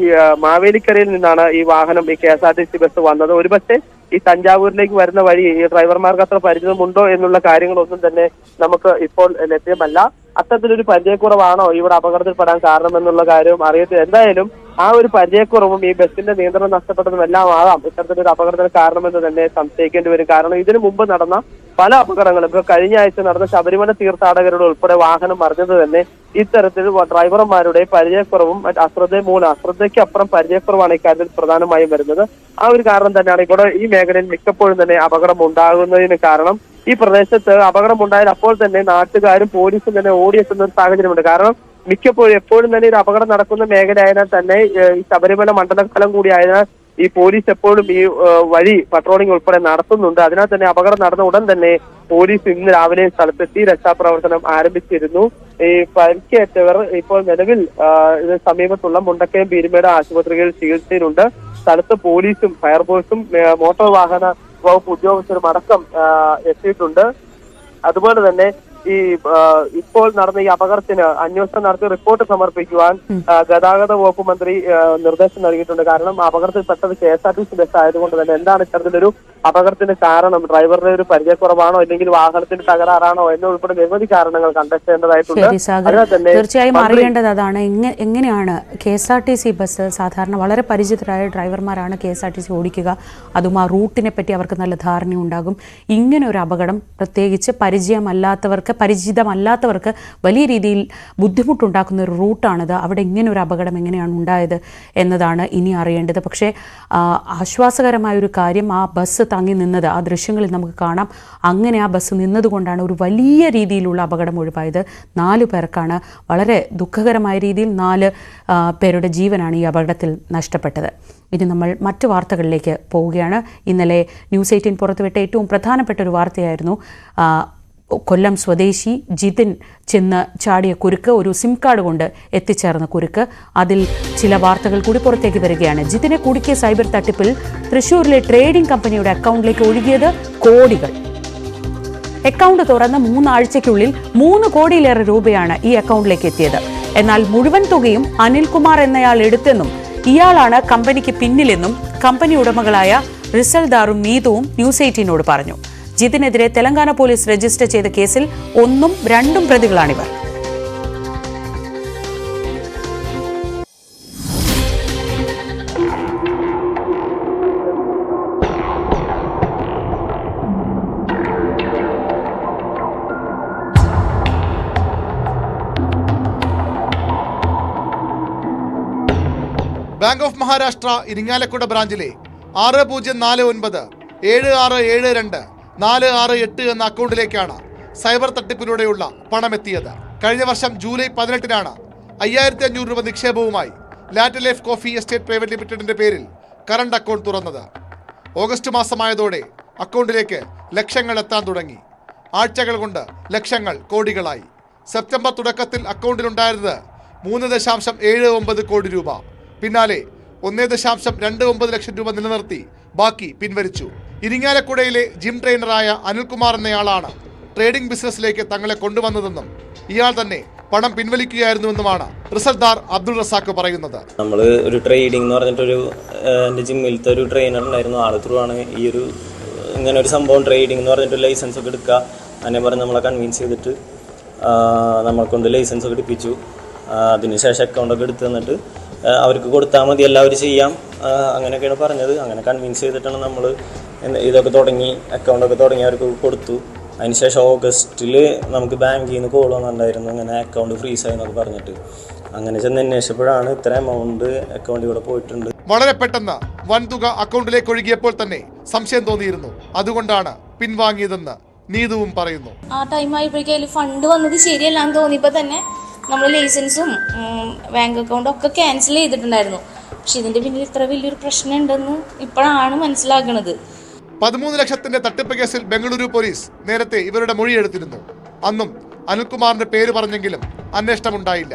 മാവേലിക്കരയിൽ നിന്നാണ് ഈ വാഹനം, ഈ KSRTC ബസ് വന്നത്. ഒരുപക്ഷെ ഈ തഞ്ചാവൂരിലേക്ക് വരുന്ന വഴി ഈ ഡ്രൈവർമാർക്ക് അത്ര പരിചയമുണ്ടോ എന്നുള്ള കാര്യങ്ങളൊന്നും തന്നെ നമുക്ക് ഇപ്പോൾ ലഭ്യമല്ല. അത്തരത്തിലൊരു പരിചയക്കുറവാണോ ഇവിടെ അപകടത്തിൽപ്പെടാൻ കാരണമെന്നുള്ള കാര്യവും അറിയത്തില്ല. എന്തായാലും ആ ഒരു പരിചയക്കുറവും ഈ ബസ്സിന്റെ നിയന്ത്രണം നഷ്ടപ്പെട്ടതും എല്ലാം ആകാം ഇത്തരത്തിലൊരു അപകടത്തിന് കാരണമെന്ന് തന്നെ സംശയിക്കേണ്ടി വരും. കാരണം ഇതിനു മുമ്പ് നടന്ന പല അപകടങ്ങളും, ഇപ്പൊ കഴിഞ്ഞ ആഴ്ച നടന്ന ശബരിമല തീർത്ഥാടകരുടെ ഉൾപ്പെടെ വാഹനം മറിഞ്ഞത് തന്നെ ഇത്തരത്തിൽ ഡ്രൈവർമാരുടെ പരിചയക്കുറവും അശ്രദ്ധയ്ക്ക് അപ്പുറം പരിചയക്കുറവാണ് ഇക്കാര്യത്തിൽ പ്രധാനമായും വരുന്നത്. ആ ഒരു കാരണം തന്നെയാണ് ഇവിടെ ഈ മേഖലയിൽ മിക്കപ്പോഴും തന്നെ അപകടം ഉണ്ടാകുന്നതിന് കാരണം. ഈ പ്രദേശത്ത് അപകടം ഉണ്ടായാൽ അപ്പോൾ തന്നെ നാട്ടുകാരും പോലീസും തന്നെ ഓടിയെത്തുന്ന ഒരു സാഹചര്യമുണ്ട്. കാരണം മിക്കപ്പോഴും എപ്പോഴും തന്നെ ഒരു അപകടം നടക്കുന്ന മേഖല ആയതിനാൽ തന്നെ ഈ ശബരിമല മണ്ഡലകാലം കൂടി ആയതിനാൽ ഈ പോലീസ് എപ്പോഴും ഈ വഴി പട്രോളിംഗ് ഉൾപ്പെടെ നടത്തുന്നുണ്ട്. അതിനാൽ തന്നെ അപകടം നടന്ന ഉടൻ തന്നെ പോലീസ് ഇന്ന് രാവിലെ സ്ഥലത്തെത്തി രക്ഷാപ്രവർത്തനം ആരംഭിച്ചിരുന്നു. ഈ പരിക്കേറ്റവർ ഇപ്പോൾ നിലവിൽ ഇത് സമീപത്തുള്ള മുണ്ടക്കയം പീരുമേട് ആശുപത്രികളിൽ ചികിത്സയിലുണ്ട്. സ്ഥലത്ത് പോലീസും ഫയർഫോഴ്സും മോട്ടോർ വാഹന വകുപ്പ് ഉദ്യോഗസ്ഥരും അടക്കം എത്തിയിട്ടുണ്ട്. അതുപോലെ തന്നെ ഈ ഇപ്പോൾ നടന്ന ഈ അപകടത്തിന് അന്വേഷണം നടത്തി റിപ്പോർട്ട് സമർപ്പിക്കുവാൻ ഗതാഗത വകുപ്പ് മന്ത്രി നിർദ്ദേശം നൽകിയിട്ടുണ്ട്. കാരണം അപകടത്തിൽപ്പെട്ടത് KSRTC ബസ് ആയതുകൊണ്ട് തന്നെ എന്താണ് ഇത്തരത്തിലൊരു അപകടത്തിന് കാരണം? ഡ്രൈവറുടെ ഒരു പരിചയക്കുറവാണോ, അല്ലെങ്കിൽ വാഹനത്തിന്റെ തകരാറാണോ എന്നുൾപ്പെടെ നിരവധി കാരണങ്ങൾ കണ്ടെത്തേണ്ടതായിട്ടുണ്ട്. തീർച്ചയായും അറിയേണ്ടത് അതാണ്. എങ്ങനെയാണ് KSRTC ബസ് സാധാരണ വളരെ പരിചിതരായ ഡ്രൈവർമാരാണ് KSRTC ഓടിക്കുക. അതും ആ റൂട്ടിനെ പറ്റി അവർക്ക് നല്ല ധാരണയുണ്ടാകും. ഇങ്ങനെ ഒരു അപകടം പ്രത്യേകിച്ച് പരിചിതമല്ലാത്തവർക്ക് വലിയ രീതിയിൽ ബുദ്ധിമുട്ടുണ്ടാക്കുന്ന ഒരു റൂട്ടാണിത്. അവിടെ ഇങ്ങനെ ഒരു അപകടം എങ്ങനെയാണ് ഉണ്ടായത് എന്നതാണ് ഇനി അറിയേണ്ടത്. പക്ഷേ ആശ്വാസകരമായൊരു കാര്യം, ആ ബസ് തങ്ങി നിന്നത് ആ ദൃശ്യങ്ങളിൽ നമുക്ക് കാണാം. അങ്ങനെ ആ ബസ് നിന്നതുകൊണ്ടാണ് ഒരു വലിയ രീതിയിലുള്ള അപകടം ഒഴിവായത്. 4 പേർക്കാണ് വളരെ ദുഃഖകരമായ രീതിയിൽ 4 പേരുടെ ജീവനാണ് ഈ അപകടത്തിൽ നഷ്ടപ്പെട്ടത്. ഇനി നമ്മൾ മറ്റു വാർത്തകളിലേക്ക് പോവുകയാണ്. ഇന്നലെ ന്യൂസ് 18 പുറത്തുവിട്ട ഏറ്റവും പ്രധാനപ്പെട്ട ഒരു വാർത്തയായിരുന്നു കൊല്ലം സ്വദേശി ജിതിൻ ചെന്ന് ചാടിയ കുരുക്ക്, ഒരു സിം കാർഡ് കൊണ്ട് എത്തിച്ചേർന്ന കുരുക്ക്. അതിൽ ചില വാർത്തകൾ കൂടി പുറത്തേക്ക് വരികയാണ്. ജിതിനെ കുടുക്കിയ സൈബർ തട്ടിപ്പിൽ തൃശ്ശൂരിലെ ട്രേഡിംഗ് കമ്പനിയുടെ അക്കൗണ്ടിലേക്ക് ഒഴുകിയത് കോടികൾ. അക്കൗണ്ട് തുറന്ന് 3 ആഴ്ചയ്ക്കുള്ളിൽ 3 കോടിയിലേറെ രൂപയാണ് ഈ അക്കൗണ്ടിലേക്ക് എത്തിയത്. എന്നാൽ മുഴുവൻ തുകയും അനിൽകുമാർ എന്നയാൾ എടുത്തെന്നും ഇയാളാണ് കമ്പനിക്ക് പിന്നിലെന്നും കമ്പനി ഉടമകളായ റിസൽദാറും നീതുവും ന്യൂസ് 18നോട് പറഞ്ഞു. ജിതിനെതിരെ തെലങ്കാന പോലീസ് രജിസ്റ്റർ ചെയ്ത കേസിൽ 1ഉം 2ഉം പ്രതികളാണിവർ. ബാങ്ക് ഓഫ് മഹാരാഷ്ട്ര ഇരിങ്ങാലക്കുട ബ്രാഞ്ചിലെ 604976724668 എന്ന അക്കൗണ്ടിലേക്കാണ് സൈബർ തട്ടിപ്പിലൂടെയുള്ള പണമെത്തിയത്. കഴിഞ്ഞ വർഷം ജൂലൈ 18-നാണ് 5500 രൂപ നിക്ഷേപവുമായി ലാറ്റ് ലൈഫ് കോഫി എസ്റ്റേറ്റ് പ്രൈവറ്റ് ലിമിറ്റഡിന്റെ പേരിൽ കറണ്ട് അക്കൗണ്ട് തുറന്നത്. ഓഗസ്റ്റ് മാസമായതോടെ അക്കൗണ്ടിലേക്ക് ലക്ഷങ്ങൾ എത്താൻ തുടങ്ങി. ആഴ്ചകൾ കൊണ്ട് ലക്ഷങ്ങൾ കോടികളായി. സെപ്റ്റംബർ തുടക്കത്തിൽ അക്കൗണ്ടിലുണ്ടായിരുന്നത് 3.79 കോടി രൂപ. പിന്നാലെ 1.29 ലക്ഷം രൂപ നിലനിർത്തി ബാക്കി പിൻവലിച്ചു. ഇരിങ്ങാലക്കുടയിലെ ജിം ട്രെയിനറായ അനിൽകുമാർ എന്നയാളാണ് ട്രേഡിംഗ് ബിസിനസ്സിലേക്ക് തങ്ങളെ കൊണ്ടുവന്നതെന്നും ഇയാൾ തന്നെ പണം പിൻവലിക്കുകയായിരുന്നുവെന്നുമാണ് റിസൽദാർ അബ്ദുൾ റസാഖ് പറയുന്നത്. നമ്മൾ ഒരു ട്രേഡിംഗ് എന്ന് പറഞ്ഞിട്ടൊരു എൻ്റെ ജിമ്മിലത്തെ ഒരു ട്രെയിനർ ഉണ്ടായിരുന്നു. ആൾ ത്രൂ ആണ് ഈ ഒരു ഇങ്ങനെ ഒരു സംഭവം ട്രേഡിംഗ് എന്ന് പറഞ്ഞിട്ട് ലൈസൻസ് ഒക്കെ എടുക്കുക അങ്ങനെ പറഞ്ഞ് നമ്മളെ കൺവിൻസ് ചെയ്തിട്ട് നമ്മളെ കൊണ്ട് ലൈസൻസ് ഒക്കെ എടുപ്പിച്ചു. അതിനുശേഷം അക്കൗണ്ടൊക്കെ എടുത്ത് തന്നിട്ട് അവർക്ക് കൊടുത്താൽ മതി, എല്ലാവരും ചെയ്യാം, അങ്ങനെയൊക്കെയാണ് പറഞ്ഞത്. അങ്ങനെ കൺവിൻസ് ചെയ്തിട്ടാണ് നമ്മൾ ഇതൊക്കെ തുടങ്ങി, അക്കൗണ്ടൊക്കെ തുടങ്ങി അവർക്ക് കൊടുത്തു. അതിനുശേഷം ഓഗസ്റ്റിൽ നമുക്ക് ബാങ്കിൽ നിന്ന് കോൾ വന്നിട്ടുണ്ടായിരുന്നു, അങ്ങനെ അക്കൗണ്ട് ഫ്രീസ് ആയി എന്നൊക്കെ പറഞ്ഞിട്ട്. അങ്ങനെ ചെന്ന് അന്വേഷിച്ചപ്പോഴാണ് ഇത്ര എമൗണ്ട് അക്കൗണ്ടിൽ കൂടെ പോയിട്ടുണ്ട്. വളരെ പെട്ടെന്ന് വൻതുക അക്കൗണ്ടിലേക്ക് ഒഴുകിയപ്പോൾ തന്നെ സംശയം തോന്നിയിരുന്നു. അതുകൊണ്ടാണ് പിൻവാങ്ങിയതെന്ന് നീതുവും പറയുന്നു. ആ ടൈം ആയപ്പോഴേക്കും അതിൽ ഫണ്ട് വന്നത് ശരിയല്ലാന്ന് തോന്നിയപ്പോൾ തന്നെ നമ്മൾ ലൈസൻസും ബാങ്ക് അക്കൗണ്ടും ഒക്കെ ക്യാൻസൽ ചെയ്തിട്ടുണ്ടായിരുന്നു. പക്ഷെ ഇതിന്റെ പിന്നിൽ ഇത്ര വലിയൊരു പ്രശ്നം ഉണ്ടെന്ന് ഇപ്പോഴാണ് മനസ്സിലാക്കുന്നത്. 13 ലക്ഷത്തിന്റെ തട്ടിപ്പ് കേസിൽ ബംഗളൂരു പോലീസ് നേരത്തെ ഇവരുടെ മൊഴിയെടുത്തിരുന്നു. അന്നും അനിൽകുമാറിന്റെ പേര് പറഞ്ഞെങ്കിലും അന്വേഷണമുണ്ടായില്ല.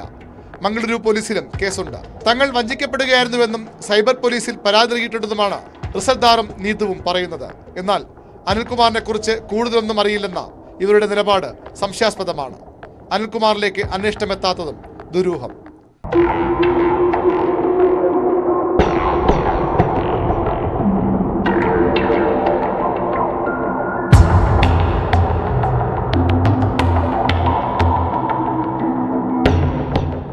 മംഗളൂരു പോലീസിലും കേസുണ്ട്. തങ്ങൾ വഞ്ചിക്കപ്പെടുകയായിരുന്നുവെന്നും സൈബർ പോലീസിൽ പരാതി നൽകിയിട്ടുണ്ടെന്നുമാണ് റിസൽദാറും നീതുവും പറയുന്നത്. എന്നാൽ അനിൽകുമാറിനെ കുറിച്ച് കൂടുതലൊന്നും അറിയില്ലെന്ന ഇവരുടെ നിലപാട് സംശയാസ്പദമാണ്. അനിൽകുമാറിലേക്ക് അന്വേഷണം എത്താത്തതും ദുരൂഹം.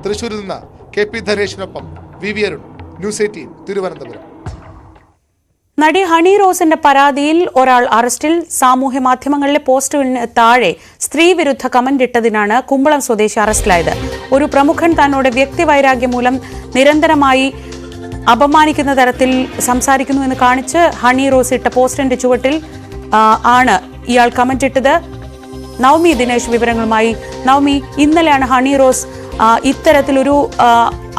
തൃശൂരിൽ നിന്ന് KP ധനേഷിനൊപ്പം VV Arun, news 18 Thiruvananthapuram. നടി ഹണി റോസിന്റെ പരാതിയിൽ ഒരാൾ അറസ്റ്റിൽ. സാമൂഹ്യ മാധ്യമങ്ങളിലെ പോസ്റ്റുകളിന് താഴെ സ്ത്രീവിരുദ്ധ കമന്റ് ഇട്ടതിനാണ് കുമ്പളം സ്വദേശി അറസ്റ്റിലായത്. ഒരു പ്രമുഖൻ തന്നോട് വ്യക്തിവൈരാഗ്യം മൂലം നിരന്തരമായി അപമാനിക്കുന്ന തരത്തിൽ സംസാരിക്കുന്നു എന്ന് കാണിച്ച് ഹണി റോസ് ഇട്ട പോസ്റ്റിന്റെ ചുവട്ടിൽ ആണ് ഇയാൾ കമന്റ് ഇട്ടത്. നവമി ദിനേശ് വിവരങ്ങളുമായി. നവമി, ഇന്നലെയാണ് ഹണി റോസ് ഇത്തരത്തിലൊരു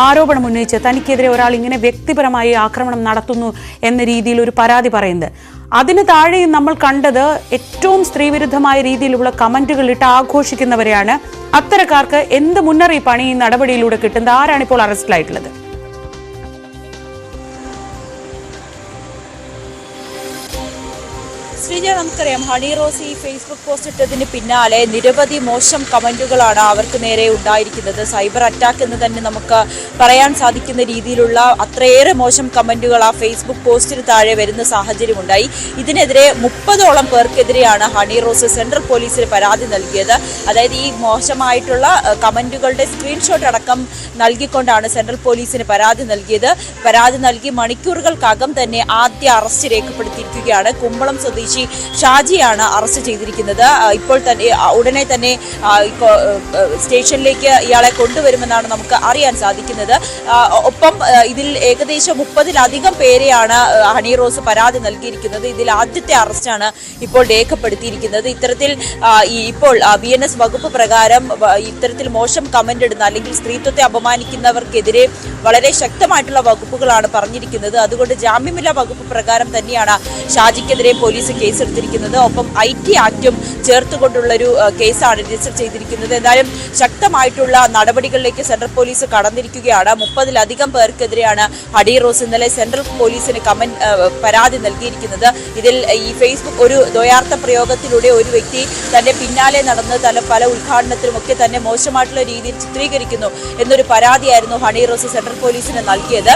ആരോപണം ഉന്നയിച്ച് തനിക്കെതിരെ ഒരാൾ ഇങ്ങനെ വ്യക്തിപരമായി ആക്രമണം നടത്തുന്നു എന്ന രീതിയിൽ ഒരു പരാതി പറയുന്നത്. അതിന് താഴെയും നമ്മൾ കണ്ടത് ഏറ്റവും സ്ത്രീവിരുദ്ധമായ രീതിയിലുള്ള കമന്റുകൾ ഇട്ട് ആഘോഷിക്കുന്നവരെയാണ്. അത്തരക്കാർക്ക് എന്ത് മുന്നറിയിപ്പാണ് ഈ നടപടിയിലൂടെ കിട്ടുന്നത്? ആരാണിപ്പോൾ അറസ്റ്റിലായിട്ടുള്ളത്? ശ്രീജ, നമുക്കറിയാം ഹണി റോസ് ഈ ഫേസ്ബുക്ക് പോസ്റ്റ് ഇട്ടതിന് പിന്നാലെ നിരവധി മോശം കമന്റുകളാണ് അവർക്ക് നേരെ ഉണ്ടായിരിക്കുന്നത്. സൈബർ അറ്റാക്ക് എന്ന് തന്നെ നമുക്ക് പറയാൻ സാധിക്കുന്ന രീതിയിലുള്ള അത്രയേറെ മോശം കമന്റുകൾ ആ ഫേസ്ബുക്ക് പോസ്റ്റിന് താഴെ വരുന്ന സാഹചര്യമുണ്ടായി. ഇതിനെതിരെ 30ഓളം പേർക്കെതിരെയാണ് ഹണി റോസ് സെൻട്രൽ പോലീസിന് പരാതി നൽകിയത്. അതായത് ഈ മോശമായിട്ടുള്ള കമന്റുകളുടെ സ്ക്രീൻഷോട്ട് അടക്കം നൽകിക്കൊണ്ടാണ് സെൻട്രൽ പോലീസിന് പരാതി നൽകിയത്. പരാതി നൽകി മണിക്കൂറുകൾക്കകം തന്നെ ആദ്യ അറസ്റ്റ് രേഖപ്പെടുത്തിയിരിക്കുകയാണ്. കുമ്പളം സ്വദേശി ഷാജിയാണ് അറസ്റ്റ് ചെയ്തിരിക്കുന്നത്. ഇപ്പോൾ തന്നെ ഉടനെ തന്നെ സ്റ്റേഷനിലേക്ക് ഇയാളെ കൊണ്ടുവരുമെന്നാണ് നമുക്ക് അറിയാൻ സാധിക്കുന്നത്. ഒപ്പം ഇതിൽ ഏകദേശം 30-ലധികം പേരെയാണ് ഹണി റോസ് പരാതി നൽകിയിരിക്കുന്നത്. ഇതിൽ ആദ്യത്തെ അറസ്റ്റാണ് ഇപ്പോൾ രേഖപ്പെടുത്തിയിരിക്കുന്നത്. ഇത്തരത്തിൽ ഇപ്പോൾ BNS വകുപ്പ് പ്രകാരം ഇത്തരത്തിൽ മോശം കമന്റ് ഇടുന്ന അല്ലെങ്കിൽ സ്ത്രീത്വത്തെ അപമാനിക്കുന്നവർക്കെതിരെ വളരെ ശക്തമായിട്ടുള്ള വകുപ്പുകളാണ് പറഞ്ഞിരിക്കുന്നത്. അതുകൊണ്ട് ജാമ്യമില്ലാ വകുപ്പ് പ്രകാരം തന്നെയാണ് ഷാജിക്കെതിരെ പോലീസ് കേസെടുത്തിരിക്കുന്നത്. ഒപ്പം IT ആക്ടും ചേർത്തുകൊണ്ടുള്ളൊരു കേസാണ് രജിസ്റ്റർ ചെയ്തിരിക്കുന്നത്. എന്തായാലും ശക്തമായിട്ടുള്ള നടപടികളിലേക്ക് സെൻട്രൽ പോലീസ് കടന്നിരിക്കുകയാണ്. 30-ലധികം പേർക്കെതിരെയാണ് ഹണി റോസ് ഇന്നലെ സെൻട്രൽ പോലീസിന് പരാതി നൽകിയിരിക്കുന്നത്. ഇതിൽ ഈ ഫേസ്ബുക്ക് ഒരു ദ്വയാർത്ഥ പ്രയോഗത്തിലൂടെ ഒരു വ്യക്തി തന്റെ പിന്നാലെ നടന്ന് പല ഉദ്ഘാടനത്തിലുമൊക്കെ തന്നെ മോശമായിട്ടുള്ള രീതിയിൽ ചിത്രീകരിക്കുന്നു എന്നൊരു പരാതിയായിരുന്നു ഹണി റോസ് സെൻട്രൽ പോലീസിന് നൽകിയത്.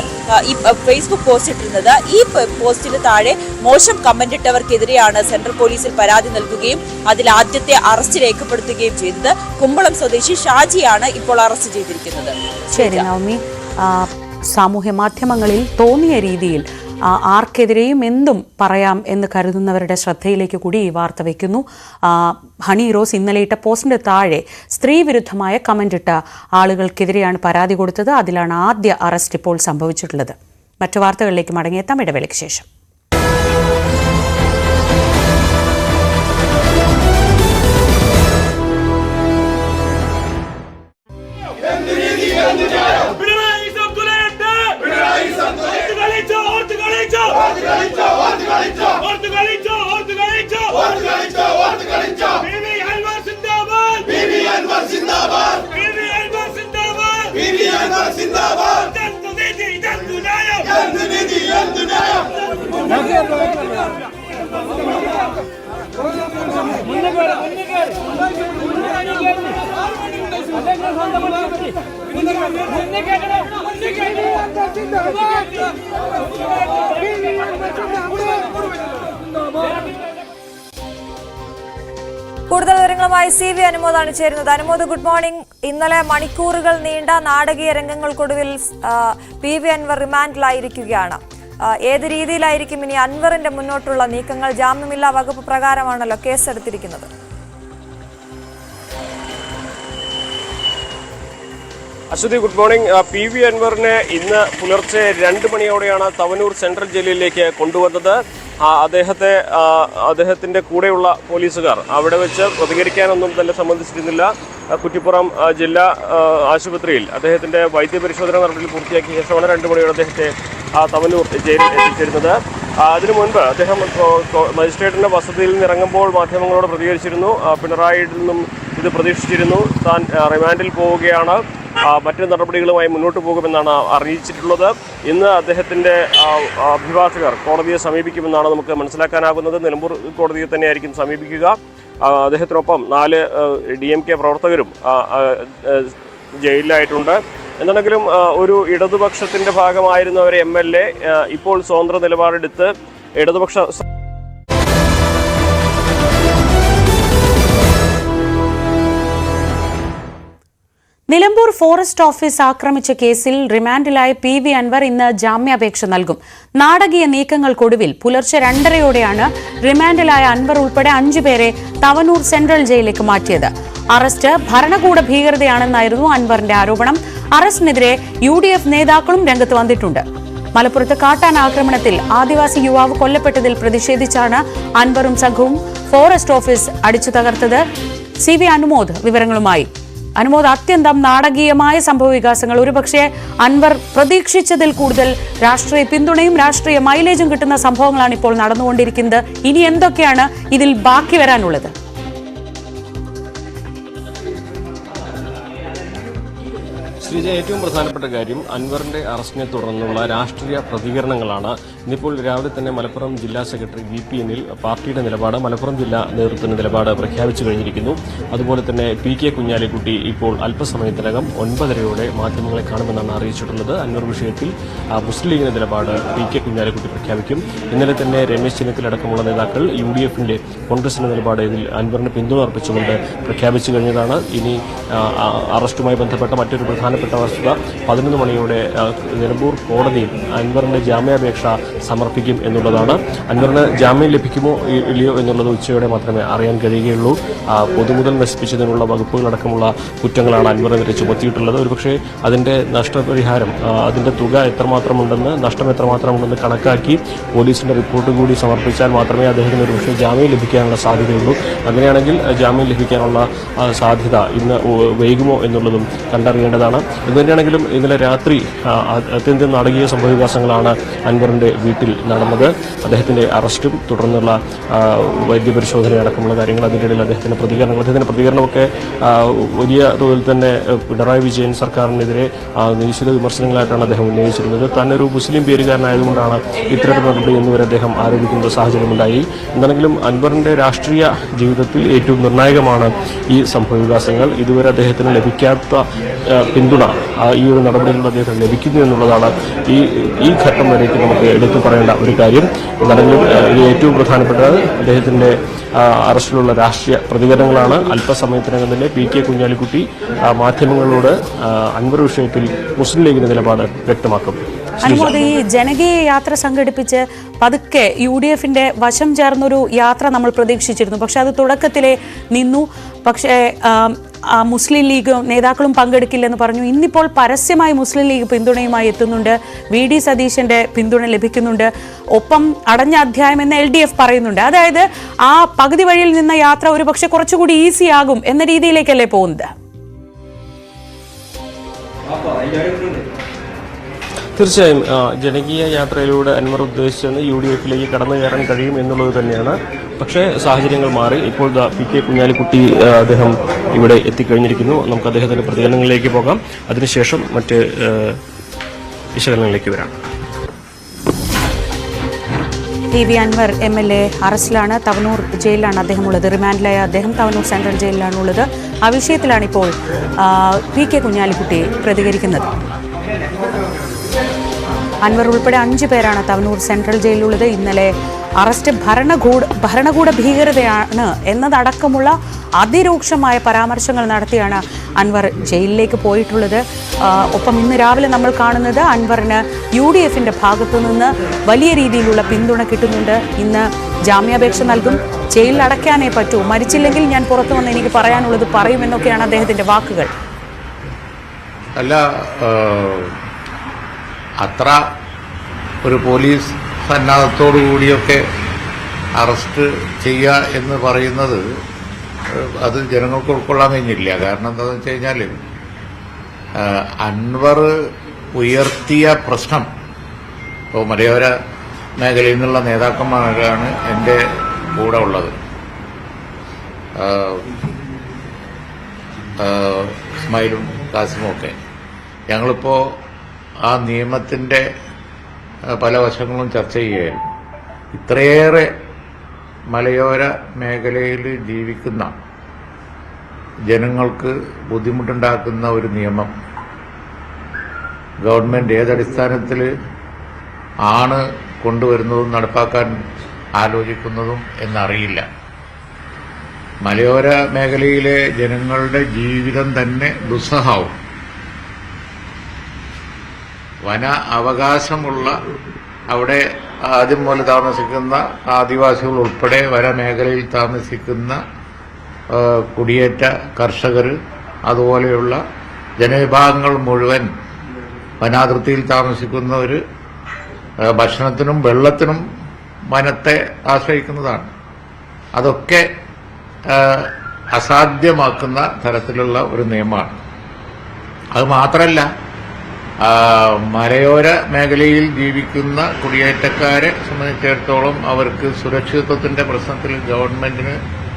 ഈ ഫേസ്ബുക്ക് പോസ്റ്റ് ഇട്ടിരുന്നത്. ഈ പോസ്റ്റിന് താഴെ മോശം കമന്റ് ഇട്ടവർക്കെതിരെയാണ് സെൻട്രൽ പോലീസിൽ പരാതി നൽകുകയും അതിൽ ആദ്യത്തെ അറസ്റ്റ് രേഖപ്പെടുത്തുകയും ചെയ്തത്. കുമ്പളം സ്വദേശി ഷാജിയാണ് ഇപ്പോൾ അറസ്റ്റ് ചെയ്തിരിക്കുന്നത്. ശരി നവമി, സാമൂഹ്യ മാധ്യമങ്ങളിൽ തോന്നിയ രീതിയിൽ ആർക്കെതിരെയും എന്തും പറയാം എന്ന് കരുതുന്നവരുടെ ശ്രദ്ധയിലേക്ക് കൂടി ഈ വാർത്ത വയ്ക്കുന്നു. ഹണി റോസ് ഇന്നലെ ഇട്ട പോസ്റ്റിന്റെ താഴെ സ്ത്രീവിരുദ്ധമായ കമന്റ് ഇട്ട ആളുകൾക്കെതിരെയാണ് പരാതി കൊടുത്തത്. അതിലാണ് ആദ്യ അറസ്റ്റ് ഇപ്പോൾ സംഭവിച്ചിട്ടുള്ളത്. മറ്റു വാർത്തകളിലേക്ക് മടങ്ങിയെത്താം ഇടവേളയ്ക്ക് ശേഷം. കൂടുതൽ വിവരങ്ങളുമായി CV അനുമോദാണ് ചേരുന്നത്. Anumod, good morning. ഇന്നലെ മണിക്കൂറുകൾ നീണ്ട നാടകീയ രംഗങ്ങൾക്കൊടുവിൽ PV അൻവർ റിമാൻഡിലായിരിക്കുകയാണ്. ഏത് രീതിയിലായിരിക്കും ഇനി അൻവറിന്റെ മുന്നോട്ടുള്ള നീക്കങ്ങൾ? ജാമ്യമില്ലാ വകുപ്പ് പ്രകാരമാണല്ലോ കേസെടുത്തിരിക്കുന്നത്. Aswathy, good morning. PV അൻവറിനെ ഇന്ന് പുലർച്ചെ 2 മണിയോടെയാണ് തവനൂർ സെൻട്രൽ ജയിലിലേക്ക് കൊണ്ടുവന്നത്. അദ്ദേഹത്തിന്റെ കൂടെയുള്ള പോലീസുകാർ അവിടെ വെച്ച് പ്രതികരിക്കാനൊന്നും തന്നെ സമ്മതിച്ചിരുന്നില്ല. കുറ്റിപ്പുറം ജില്ലാ ആശുപത്രിയിൽ അദ്ദേഹത്തിന്റെ വൈദ്യപരിശോധന നടപടി പൂർത്തിയാക്കിയ ശേഷമാണ് 2 മണിയോടെ അദ്ദേഹത്തെ തവനൂർ ജയിലിൽ എത്തിച്ചിരുന്നത്. അതിനു മുൻപ് അദ്ദേഹം മജിസ്ട്രേറ്റിന്റെ വസതിയിൽ നിന്ന് ഇറങ്ങുമ്പോൾ മാധ്യമങ്ങളോട് പ്രതികരിച്ചിരുന്നു. പിണറായിയിൽ നിന്നും ഇത് പ്രതീക്ഷിച്ചിരുന്നു. താൻ റിമാൻഡിൽ പോവുകയാണ്, മറ്റു നടപടികളുമായി മുന്നോട്ട് പോകുമെന്നാണ് അറിയിച്ചിട്ടുള്ളത്. ഇന്ന് അദ്ദേഹത്തിൻ്റെ അഭിഭാഷകർ കോടതിയെ സമീപിക്കുമെന്നാണ് നമുക്ക് മനസ്സിലാക്കാനാകുന്നത്. നിലമ്പൂർ കോടതിയെ തന്നെയായിരിക്കും സമീപിക്കുക. അദ്ദേഹത്തിനൊപ്പം 4 DMK പ്രവർത്തകരും ജയിലിലായിട്ടുണ്ട്. എന്താണെങ്കിലും ഒരു ഇടതുപക്ഷത്തിൻ്റെ ഭാഗമായിരുന്ന ഒരു MLA ഇപ്പോൾ സ്വതന്ത്ര നിലപാടെടുത്ത് ഇടതുപക്ഷ നിലമ്പൂർ ഫോറസ്റ്റ് ഓഫീസ് ആക്രമിച്ച കേസിൽ റിമാൻഡിലായ PV അൻവർ ഇന്ന് ജാമ്യാപേക്ഷ നൽകും. നാടകീയ നീക്കങ്ങൾക്കൊടുവിൽ പുലർച്ചെ 2:30യോടെയാണ് റിമാൻഡിലായ അൻവർ ഉൾപ്പെടെ 5 പേരെ തവനൂർ സെൻട്രൽ ജയിലിലേക്ക് മാറ്റിയത്. അറസ്റ്റ് ഭരണകൂട ഭീകരതയാണെന്നായിരുന്നു അൻവറിന്റെ ആരോപണം. അറസ്റ്റിനെതിരെ UDF നേതാക്കളും രംഗത്ത് വന്നിട്ടുണ്ട്. മലപ്പുറത്ത് കാട്ടാൻ ആക്രമണത്തിൽ ആദിവാസി യുവാവ് കൊല്ലപ്പെട്ടതിൽ പ്രതിഷേധിച്ചാണ് അൻവറും സംഘവും ഫോറസ്റ്റ് ഓഫീസ് അടിച്ചു തകർത്തത്. CV അനുമോദ് വിവരങ്ങളുമായി. അനുമോദ്, അത്യന്തം നാടകീയമായ സംഭവവികാസങ്ങൾ. ഒരുപക്ഷെ അൻവർ പ്രതീക്ഷിച്ചതിൽ കൂടുതൽ രാഷ്ട്രീയ പിന്തുണയും രാഷ്ട്രീയ മൈലേജും കിട്ടുന്ന സംഭവങ്ങളാണ് ഇപ്പോൾ നടന്നുകൊണ്ടിരിക്കുന്നത്. ഇനി എന്തൊക്കെയാണ് ഇതിൽ ബാക്കി വരാനുള്ളത്? ശ്രീജ, ഏറ്റവും പ്രധാനപ്പെട്ട കാര്യം അൻവറിന്റെ അറസ്റ്റിനെ തുടർന്നുള്ള രാഷ്ട്രീയ പ്രതികരണങ്ങളാണ്. ഇന്നിപ്പോൾ രാവിലെ തന്നെ മലപ്പുറം ജില്ലാ സെക്രട്ടറി VPN-ൽ പാർട്ടിയുടെ നിലപാട്, മലപ്പുറം ജില്ലാ നേതൃത്വത്തിന്റെ നിലപാട് പ്രഖ്യാപിച്ചു കഴിഞ്ഞിരിക്കുന്നു. അതുപോലെ തന്നെ PK കുഞ്ഞാലിക്കുട്ടി ഇപ്പോൾ അല്പസമയത്തിനകം 9:30 മാധ്യമങ്ങളെ കാണുമെന്നാണ് അറിയിച്ചിട്ടുള്ളത്. അൻവർ വിഷയത്തിൽ മുസ്ലിം ലീഗിന്റെ നിലപാട് PK കുഞ്ഞാലിക്കുട്ടി പ്രഖ്യാപിക്കും. ഇന്നലെ തന്നെ രമേശ് ചെന്നിത്തല അടക്കമുള്ള നേതാക്കൾ UDF-ന്റെ കോൺഗ്രസിന്റെ നിലപാട് ഇതിൽ അൻവറിന് പിന്തുണ അർപ്പിച്ചുകൊണ്ട് പ്രഖ്യാപിച്ചു കഴിഞ്ഞതാണ്. ഇനി അറസ്റ്റുമായി ബന്ധപ്പെട്ട മറ്റൊരു പ്രധാനപ്പെട്ട വസ്തുത 11 മണിയോടെ നിലമ്പൂർ കോടതിയിൽ അൻവറിന്റെ ജാമ്യാപേക്ഷ സമർപ്പിക്കും എന്നുള്ളതാണ്. അൻവറിന് ജാമ്യം ലഭിക്കുമോ ഇല്ലയോ എന്നുള്ളത് ഉച്ചയോടെ മാത്രമേ അറിയാൻ കഴിയുകയുള്ളൂ. പൊതുമുതൽ നശിപ്പിച്ചതിനുള്ള വകുപ്പുകളടക്കമുള്ള കുറ്റങ്ങളാണ് അൻവറിനെതിരെ ചുമത്തിയിട്ടുള്ളത്. ഒരുപക്ഷെ അതിന്റെ നഷ്ടപരിഹാരം, അതിന്റെ തുക എത്രമാത്രമുണ്ടെന്ന്, നഷ്ടം എത്രമാത്രമുണ്ടെന്ന് കണക്കാക്കി പോലീസിന്റെ റിപ്പോർട്ട് കൂടി സമർപ്പിച്ചാൽ മാത്രമേ അദ്ദേഹത്തിന് ഒരുപക്ഷെ ജാമ്യം ലഭിക്കാനുള്ള സാധ്യതയുള്ളൂ. അങ്ങനെയാണെങ്കിൽ ജാമ്യം ലഭിക്കാനുള്ള സാധ്യത ഇന്ന് വൈകുമോ എന്നുള്ളതും കണ്ടറിയേണ്ടതാണ്. ഇതുതന്നെയാണെങ്കിലും ഇന്നലെ രാത്രി അത്യന്തം നാടകീയ സംഭവവികാസങ്ങളാണ് അൻവറിന്റെ വീട്ടിൽ നടന്നത്. അദ്ദേഹത്തിന്റെ അറസ്റ്റും തുടർന്നുള്ള വൈദ്യപരിശോധന അടക്കമുള്ള കാര്യങ്ങൾ, അതിൻ്റെ ഇടയിൽ അദ്ദേഹത്തിന്റെ പ്രതികരണമൊക്കെ വലിയ തോതിൽ തന്നെ പിണറായി വിജയൻ സർക്കാരിനെതിരെ നിശ്ചിത വിമർശനങ്ങളായിട്ടാണ് അദ്ദേഹം ഉന്നയിച്ചിരുന്നത്. തന്നൊരു മുസ്ലിം പേരുകാരനായതുകൊണ്ടാണ് ഇത്തരത്തിൽ നടപടി എന്നുവരെ അദ്ദേഹം ആരോപിക്കുന്ന സാഹചര്യമുണ്ടായി. എന്താണെങ്കിലും അൻവറിന്റെ രാഷ്ട്രീയ ജീവിതത്തിൽ ഏറ്റവും നിർണായകമാണ് ഈ സംഭവവികാസങ്ങൾ. ഇതുവരെ അദ്ദേഹത്തിന് ലഭിക്കാത്ത പിന്തുണ ഈ ഒരു നടപടികളിൽ അദ്ദേഹത്തിന് ലഭിക്കുന്നു എന്നുള്ളതാണ് ഈ ഘട്ടം വരേക്ക് നമുക്ക് എടുത്തു പറയേണ്ട ഒരു കാര്യം. എന്താണെങ്കിലും ഇത് ഏറ്റവും പ്രധാനപ്പെട്ടത് അദ്ദേഹത്തിന്റെ അറസ്റ്റിലുള്ള രാഷ്ട്രീയ പ്രതികരണങ്ങളാണ്. അല്പസമയത്തിനകം തന്നെ PK കുഞ്ഞാലിക്കുട്ടി മാധ്യമങ്ങളോട് അൻവർ വിഷയത്തിൽ മുസ്ലിം ലീഗിന്റെ നിലപാട് വ്യക്തമാക്കും. അനുമോദ്, ഈ ജനകീയ യാത്ര സംഘടിപ്പിച്ച് പതുക്കെ UDF-ന്റെ വശം ചേർന്നൊരു യാത്ര നമ്മൾ പ്രതീക്ഷിച്ചിരുന്നു. പക്ഷെ അത് തുടക്കത്തിലെ നിന്നു. പക്ഷേ മുസ്ലിം ലീഗ് നേതാക്കളും പങ്കെടുക്കില്ലെന്ന് പറഞ്ഞു. ഇന്നിപ്പോൾ പരസ്യമായി മുസ്ലിം ലീഗ് പിന്തുണയുമായി എത്തുന്നുണ്ട്. VD സതീശന്റെ പിന്തുണ ലഭിക്കുന്നുണ്ട്. ഒപ്പം അടഞ്ഞ അധ്യായം എന്ന് LDF പറയുന്നുണ്ട്. അതായത് ആ പകുതി വഴിയിൽ നിന്ന യാത്ര ഒരു പക്ഷെ കുറച്ചുകൂടി ഈസി ആകും എന്ന രീതിയിലേക്കല്ലേ പോകുന്നത്? തീർച്ചയായും ജനകീയ യാത്രയിലൂടെ അൻവർ ഉദ്ദേശിച്ചത് UDF-ലേക്ക് കടന്നു കയറാൻ കഴിയും എന്നുള്ളത് തന്നെയാണ്. പക്ഷേ സാഹചര്യങ്ങൾ മാറി. ഇപ്പോൾ PK കുഞ്ഞാലിക്കുട്ടി അദ്ദേഹം ഇവിടെ എത്തിക്കഴിഞ്ഞിരിക്കുന്നു. നമുക്ക് അദ്ദേഹത്തിന്റെ പ്രതികരണങ്ങളിലേക്ക് പോകാം. അതിനുശേഷം മറ്റ് വിശകലനങ്ങളിലേക്ക് വരാം. TV Anwar MLA അറസ്റ്റിലാണ്. തവനൂർ ജയിലിലാണ് അദ്ദേഹം ഉള്ളത്. റിമാൻഡിലായ അദ്ദേഹം തവനൂർ സെൻട്രൽ ജയിലിലാണുള്ളത്. ആ വിഷയത്തിലാണ് ഇപ്പോൾ PK കുഞ്ഞാലിക്കുട്ടി പ്രതികരിക്കുന്നത്. അൻവർ ഉൾപ്പെടെ 5 പേരാണ് തവനൂർ സെൻട്രൽ ജയിലിലുള്ളത്. ഇന്നലെ അറസ്റ്റ് ഭരണകൂട ഭീകരതയാണ് എന്നതടക്കമുള്ള അതിരൂക്ഷമായ പരാമർശങ്ങൾ നടത്തിയാണ് അൻവർ ജയിലിലേക്ക് പോയിട്ടുള്ളത്. ഒപ്പം ഇന്ന് രാവിലെ നമ്മൾ കാണുന്നത് അൻവറിന് UDF-ന്റെ ഭാഗത്തു നിന്ന് വലിയ രീതിയിലുള്ള പിന്തുണ കിട്ടുന്നുണ്ട്. ഇന്ന് ജാമ്യാപേക്ഷ നൽകും, ജയിലിൽ അടയ്ക്കാനേ പറ്റൂ, മരിച്ചില്ലെങ്കിൽ ഞാൻ പുറത്തു വന്ന് എനിക്ക് പറയാനുള്ളത് പറയുമെന്നൊക്കെയാണ് അദ്ദേഹത്തിന്റെ വാക്കുകൾ. അല്ല, അത്ര ഒരു പോലീസ് സന്നാഹത്തോടുകൂടിയൊക്കെ അറസ്റ്റ് ചെയ്യുക എന്ന് പറയുന്നത് അത് ജനങ്ങൾക്ക് ഉൾക്കൊള്ളാൻ കഴിഞ്ഞില്ല. കാരണം എന്താണെന്ന് വെച്ച് കഴിഞ്ഞാൽ അൻവർ ഉയർത്തിയ പ്രശ്നം, ഇപ്പോൾ മലയോര മേഖലയിൽ നിന്നുള്ള നേതാക്കന്മാരാണ് എൻ്റെ കൂടെ ഉള്ളത്. ഇസ്മായിലും കാസിമും ഒക്കെ. ഞങ്ങളിപ്പോൾ ആ നിയമത്തിന്റെ പല വശങ്ങളും ചർച്ച ചെയ്യുകയായിരുന്നു. ഇത്രയേറെ മലയോര മേഖലയിൽ ജീവിക്കുന്ന ജനങ്ങൾക്ക് ബുദ്ധിമുട്ടുണ്ടാക്കുന്ന ഒരു നിയമം ഗവൺമെന്റ് ഏതടിസ്ഥാനത്തിൽ ആണ് കൊണ്ടുവരുന്നതും നടപ്പാക്കാൻ ആലോചിക്കുന്നതും എന്നറിയില്ല. മലയോര മേഖലയിലെ ജനങ്ങളുടെ ജീവിതം തന്നെ ദുസ്സഹമാവും. വന അവകാശമുള്ള, അവിടെ ആദ്യം പോലെ താമസിക്കുന്ന ആദിവാസികൾ ഉൾപ്പെടെ വനമേഖലയിൽ താമസിക്കുന്ന കുടിയേറ്റ കർഷകർ, അതുപോലെയുള്ള ജനവിഭാഗങ്ങൾ മുഴുവൻ വനാതിർത്തിയിൽ താമസിക്കുന്നവർ ഭക്ഷണത്തിനും വെള്ളത്തിനും വനത്തെ ആശ്രയിക്കുന്നതാണ്. അതൊക്കെ അസാധ്യമാക്കുന്ന തരത്തിലുള്ള ഒരു നിയമമാണ്. അത് മാത്രമല്ല, മലയോര മേഖലയിൽ ജീവിക്കുന്ന കുടിയേറ്റക്കാരെ സംബന്ധിച്ചിടത്തോളം അവർക്ക് സുരക്ഷിതത്വത്തിന്റെ പ്രശ്നത്തിൽ ഗവൺമെന്റിന്